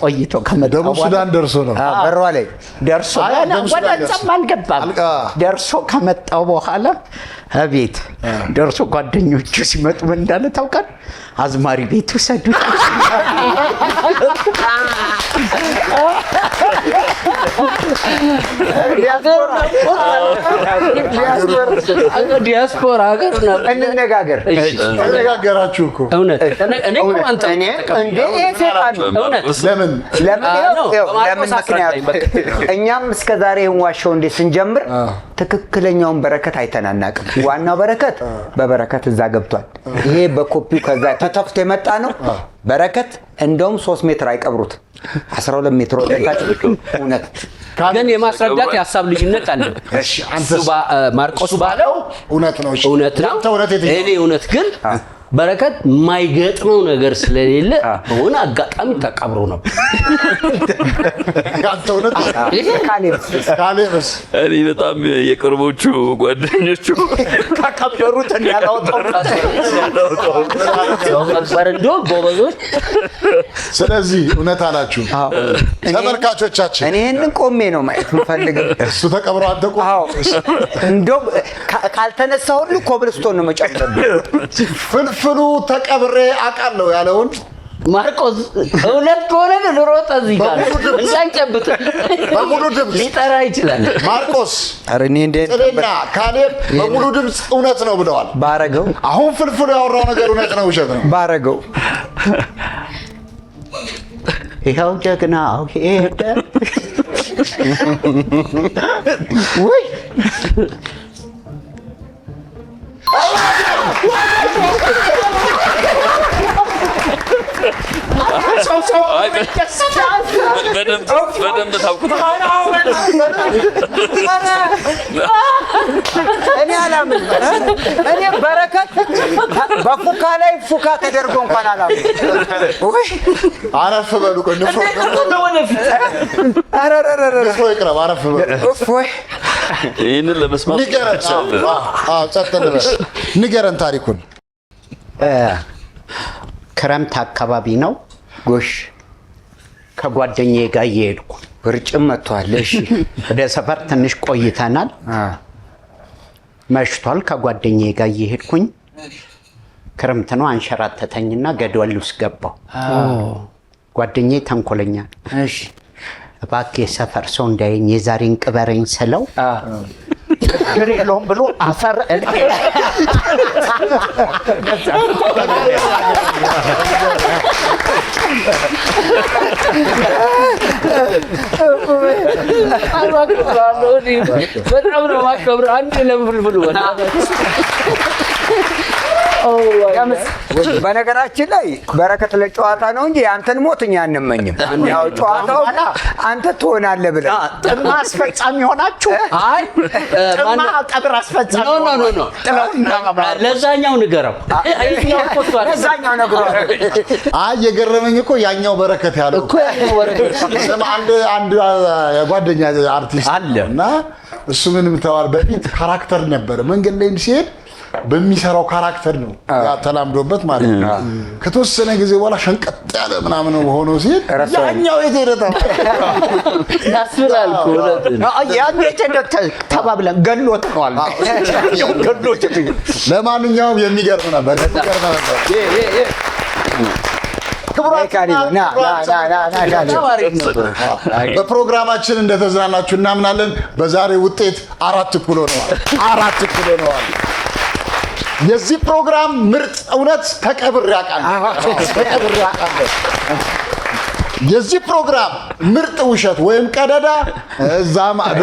ቆይቶ ከመጣ ደቡብ ሱዳን ደርሶ ነው በሯ ላይ ደርሶ ወደዛም አልገባም። ደርሶ ከመጣው በኋላ አቤት ደርሶ ጓደኞቹ ሲመጡ ምን እንዳለ ታውቃለህ? አዝማሪ ቤት ወሰዱት። ዲያስፖራ ሀገር ነው። እንነጋገር። ተነጋገራችሁ እኮ እውነት እኔ እኮ አንተ ለምን ምክንያት እኛም እስከ ዛሬ ዋሻው እንደ ስንጀምር ትክክለኛውን በረከት አይተናናቅም። ዋናው በረከት በበረከት እዛ ገብቷል። ይሄ በኮፒው ከዛ ተተፍቶ የመጣ ነው። በረከት እንደውም 3 ሜትር አይቀብሩት 12 ሜትር ወደታች። እውነት ግን የማስረዳት የሀሳብ ልዩነት አለ። እሺ አንተ ማርቆስ ባለው እውነት ነው። እሺ እውነት ነው። እኔ እውነት ግን በረከት ማይገጥመው ነገር ስለሌለ በሆነ አጋጣሚ ተቀብሮ ነበር። አንተ እውነት ካሌብስ እኔ በጣም የቅርቦቹ ጓደኞቹ ተቀበሩት ያላወጣው እንደው ጎበዞች። ስለዚህ እውነት አላችሁ ተመልካቾቻችን። እኔ ይሄንን ቆሜ ነው ማየት የምፈልገው። እሱ ተቀብሮ አንተ ቆም። እንደው ካልተነሳ ሁሉ ኮብልስቶን ነው መጨመር። ፍልፍሉ ተቀብሬ አውቃለሁ ያለውን ማርቆስ እውነት ከሆነ ልሮጥ እዚህ ጋር እንዳንጨብጥ በሙሉ ድምፅ ሊጠራ ይችላል። ማርቆስ አረኔ ጥሌና ካሌብ በሙሉ ድምፅ እውነት ነው ብለዋል። ባረገው አሁን ፍልፍሉ ያወራው ነገር እውነት ነው ውሸት ነው? ባረገው ይኸው ጀግናው ሄደ ወይ በደንብ ታውቁታል። እኔ አላምን። እኔ በረከት በፉካ ላይ ፉካ ተደርጎ እንኳን አላምን። አረፍ በሉ ቆይ ንፎ ይቅረብ። አረፍ በሉ ይህንን ለመስማት ንገረን ታሪኩን። ክረምት አካባቢ ነው። ጎሽ ከጓደኛዬ ጋር እየሄድኩ ብርጭም መጥቷል። እሺ ወደ ሰፈር ትንሽ ቆይተናል። መሽቷል። ከጓደኛዬ ጋር እየሄድኩኝ ክረምት ነው። አንሸራተተኝና ገደል ውስጥ ገባሁ። ጓደኛዬ ተንኮለኛ። እሺ እባክህ ሰፈር ሰው እንዳይኝ የዛሬን ቅበረኝ ስለው ችግር የለውም ብሎ አፈር በጣም ነው ማከብር። አንድ ለፍልፍሉ በነገራችን ላይ በረከት ለጨዋታ ነው እንጂ አንተን ሞት እኛ አንመኝም። ያው ጨዋታው አንተ ትሆናለህ ብለህ ጥማ አስፈጻሚ ሆናችሁ ጥማ ቀብር አስፈጻሚ ኖ ለዛኛው ንገረው። ለዛኛው ንገረው። የገረመኝ እኮ ያኛው በረከት ያለው እኮ ያኛው በረከት አንድ የጓደኛ አርቲስት አለ እና እሱ ምንም ተዋል በፊት ካራክተር ነበር መንገድ ላይ ሲሄድ በሚሰራው ካራክተር ነው ተላምዶበት ማለት ነው። ከተወሰነ ጊዜ በኋላ ሸንቀጥ ያለ ምናምን ሆኖ ሲሄድ ያኛው የተረታ ያስብላል እኮ ያኛው የተረታ ተባብለን ገሎት ነው አለ። ገሎት ለማንኛውም የሚገርም ነበር። በፕሮግራማችን እንደተዝናናችሁ እናምናለን። በዛሬ ውጤት 4-1 ሆነዋል። የዚህ ፕሮግራም ምርጥ እውነት ተቀብር ያውቃል። የዚህ ፕሮግራም ምርጥ ውሸት ወይም ቀደዳ እዛ ማዶ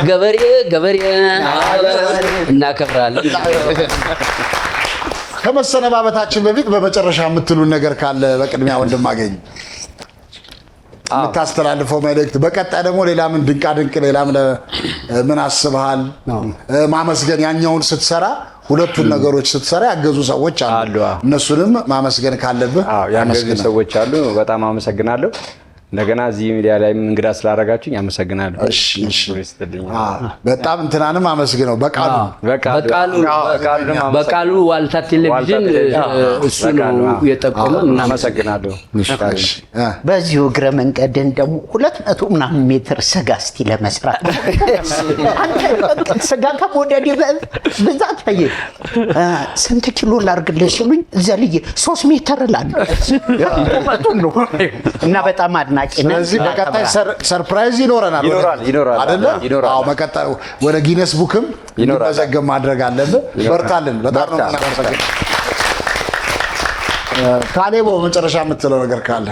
ገበሬ እናከብራለን። ከመሰነባበታችን በፊት በመጨረሻ የምትሉን ነገር ካለ በቅድሚያ ወንድማገኝ የምታስተላልፈው መልእክት፣ በቀጣይ ደግሞ ሌላ ምን ድንቃድንቅ ሌላ ምን አስበሃል? ማመስገን ያኛውን ስትሰራ ሁለቱን ነገሮች ስትሰራ ያገዙ ሰዎች አሉ። እነሱንም ማመስገን ካለብህ ያገዙ ሰዎች አሉ። በጣም አመሰግናለሁ። እንደገና እዚህ ሚዲያ ላይ እንግዳ ስላደረጋችሁኝ አመሰግናለሁ። በጣም እንትናንም አመስግነው በቃሉ ዋልታ ቴሌቪዥን እሱ ነው የጠቆመን። አመሰግናለሁ። በዚሁ እግረ መንገድን ደግሞ 200 ምናምን ሜትር ስጋ እስቲ ለመስራት አንተ ስጋ ከመውደድ ብዛት አየ ስንት ኪሎ ላርግልህ ሲሉኝ ዘልዬ 3 ሜትር እላለሁ እና በጣም አድናቂ ነኝ። ስለዚህ በቀጣይ ሰርፕራይዝ ይኖረናል አይደለ? አዎ፣ በቀጣይ ወደ ጊነስ ቡክም እንዲመዘገብ ማድረግ አለብን። በርታልን። በጣም ነው እናመሰግናለን። ካሌቦ መጨረሻ የምትለው ነገር ካለ?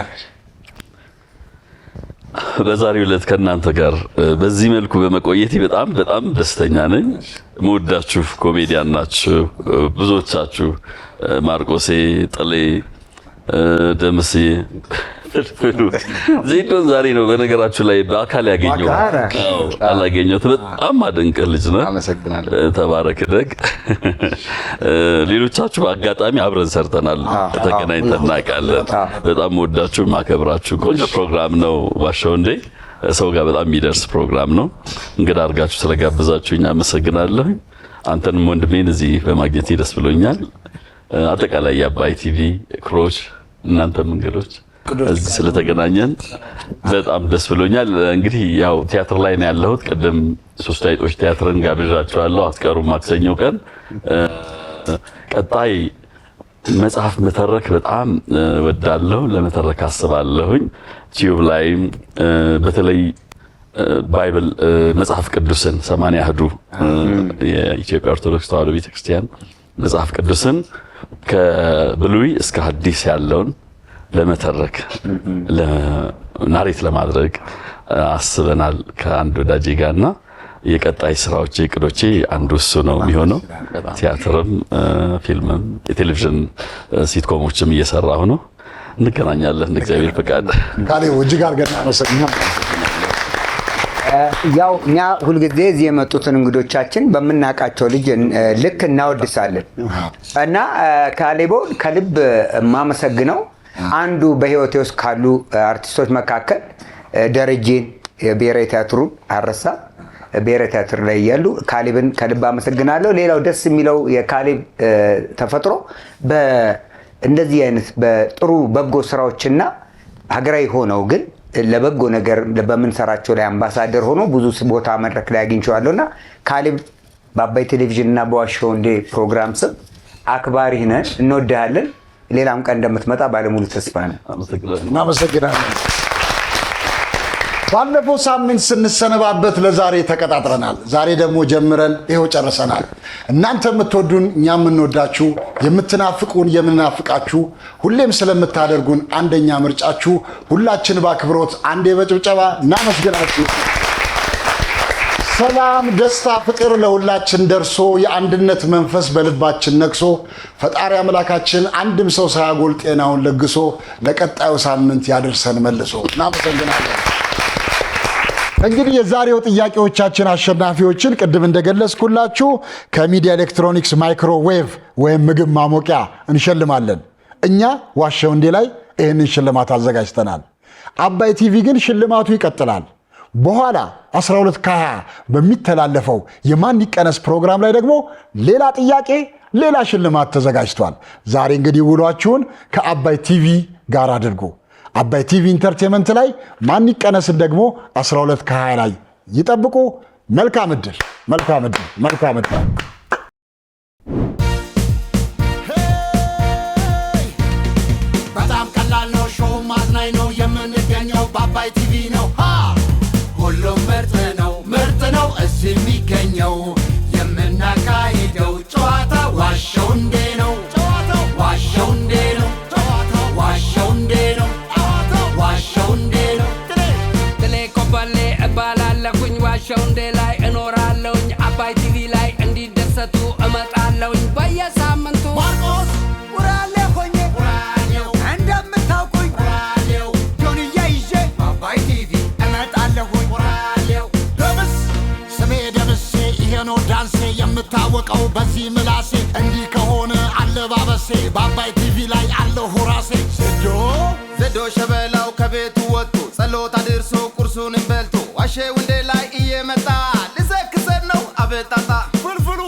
በዛሬው ዕለት ከእናንተ ጋር በዚህ መልኩ በመቆየቴ በጣም ደስተኛ ነኝ። መወዳችሁ ኮሜዲያን ናችሁ ብዙዎቻችሁ። ማርቆሴ፣ ጥሌ፣ ደምሴ ዜዶን ዛሬ ነው በነገራችሁ ላይ በአካል ያገኘው አላገኘሁት። በጣም አደንቀ ልጅ ነው። ተባረክ ደግ። ሌሎቻችሁ በአጋጣሚ አብረን ሰርተናል፣ ተገናኝተን እናውቃለን። በጣም ወዳችሁ ማከብራችሁ ቆንጆ ፕሮግራም ነው። ዋሻው እንዴ ሰው ጋር በጣም የሚደርስ ፕሮግራም ነው። እንግዳ አድርጋችሁ ስለጋበዛችሁኝ አመሰግናለሁ። አንተንም ወንድሜን እዚህ በማግኘቴ ደስ ብሎኛል። አጠቃላይ የአባይ ቲቪ ክሮች እናንተም እንግዶች እዚህ ስለተገናኘን በጣም ደስ ብሎኛል። እንግዲህ ያው ቲያትር ላይ ነው ያለሁት። ቀደም 3 አይጦች ቲያትርን ጋብዣችኋለሁ። አትቀሩም ማክሰኞ ቀን። ቀጣይ መጽሐፍ መተረክ በጣም ወዳለሁ፣ ለመተረክ አስባለሁኝ። ቲዩብ ላይ በተለይ ባይብል መጽሐፍ ቅዱስን 80 አህዱ የኢትዮጵያ ኦርቶዶክስ ተዋሕዶ ቤተክርስቲያን መጽሐፍ ቅዱስን ከብሉይ እስከ ሐዲስ ያለውን ለመተረክ ናሬት ለማድረግ አስበናል ከአንድ ወዳጄ ጋርና የቀጣይ ስራዎቼ እቅዶቼ አንዱ እሱ ነው የሚሆነው። ቲያትርም ፊልምም የቴሌቪዥን ሲትኮሞችም እየሰራሁ ነው። እንገናኛለን እግዚአብሔር ፈቃድ። ካሌቦ እጅግ አድርገን እናመሰግናለን። ያው እኛ ሁልጊዜ እዚህ የመጡትን እንግዶቻችን በምናውቃቸው ልክ እናወድሳለን እና ካሌቦ ከልብ የማመሰግነው አንዱ በህይወቴ ውስጥ ካሉ አርቲስቶች መካከል ደረጀን የብሔራዊ ቲያትሩን አረሳ ብሔራዊ ቲያትር ላይ ያሉ ካሌብን ከልብ አመሰግናለሁ። ሌላው ደስ የሚለው የካሌብ ተፈጥሮ በእንደዚህ አይነት በጥሩ በጎ ስራዎችና ሀገራዊ ሆነው ግን ለበጎ ነገር በምንሰራቸው ላይ አምባሳደር ሆኖ ብዙ ቦታ መድረክ ላይ አግኝቼዋለሁና ካሌብ በአባይ ቴሌቪዥን እና በዋሻው እንዴ ፕሮግራም ስም አክባሪህ ነን፣ እንወድሃለን። ሌላም ቀን እንደምትመጣ ባለሙሉ ተስፋ ነን። እናመሰግናለን። ባለፈው ሳምንት ስንሰነባበት ለዛሬ ተቀጣጥረናል። ዛሬ ደግሞ ጀምረን ይኸው ጨርሰናል። እናንተ የምትወዱን እኛ የምንወዳችሁ፣ የምትናፍቁን የምንናፍቃችሁ፣ ሁሌም ስለምታደርጉን አንደኛ ምርጫችሁ ሁላችን በአክብሮት አንዴ በጭብጨባ እናመስግናችሁ። ሰላም ደስታ ፍቅር ለሁላችን ደርሶ የአንድነት መንፈስ በልባችን ነክሶ ፈጣሪ አምላካችን አንድም ሰው ሳያጎል ጤናውን ለግሶ ለቀጣዩ ሳምንት ያደርሰን መልሶ እናመሰግናለን። እንግዲህ የዛሬው ጥያቄዎቻችን አሸናፊዎችን ቅድም እንደገለጽኩላችሁ ከሚዲያ ኤሌክትሮኒክስ ማይክሮዌቭ ወይም ምግብ ማሞቂያ እንሸልማለን። እኛ ዋሸው እንዴ ላይ ይህንን ሽልማት አዘጋጅተናል። አባይ ቲቪ ግን ሽልማቱ ይቀጥላል። በኋላ 12 ከ20 በሚተላለፈው የማን ይቀነስ ፕሮግራም ላይ ደግሞ ሌላ ጥያቄ ሌላ ሽልማት ተዘጋጅቷል። ዛሬ እንግዲህ ውሏችሁን ከአባይ ቲቪ ጋር አድርጉ። አባይ ቲቪ ኢንተርቴይንመንት ላይ ማን ይቀነስን ደግሞ 12 ከ20 ላይ ይጠብቁ። መልካም ዕድል፣ መልካም ዕድል፣ መልካም ዕድል። በጣም ቀላል ነው፣ ሾው ማዝናኝ ነው፣ የምንገኘው በአባይ ቲቪ ነው። ሁሉም ምርጥ ነው፣ ምርጥ ነው እዚህ የሚገኘው። የምናካሂደው ጨዋታ ዋሸው እንዴ ነው፣ ዋሸው እንዴ ነው፣ ዋሸው እንዴ ነው፣ ዋሸው እንዴ ነው። ጥሌ ኮበሌ እባላለሁኝ፣ ዋሸው እንዴ ላይ እኖራለሁኝ። አባይ ቲቪ ላይ እንዲደሰቱ እመጣለሁኝ በየሳምንቱ። ማርቆስ ውራሌ ሆኜ ውራሌው እንደምታውቁኝ ውራሌው ጆንያ ይዤ በአባይ ቲቪ እመጣለሁኝ ውራሌው። ደምስ ስሜ ደምሴ ይሄ ነው ዳንሴ የምታወቀው በዚህ ምላሴ። እንዲህ ከሆነ አለባበሴ በአባይ ቲቪ ላይ አለሁ ራሴ። ዘዶ ሸበላው ከቤቱ ወጥቶ ጸሎት አድርሶ ቁርሱንም በልቶ ዋሸው እንዴ ላይ እየመጣ ልዘክሰን ነው አበጣጣ ፍልፍሉ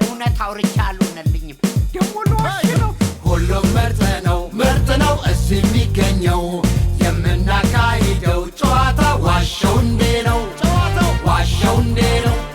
እውነት አውርቻ አልሆነልኝም ደሞ ልዋሽ ነው። ሁሉም ምርጥ ነው፣ ምርጥ ነው እዚህ የሚገኘው።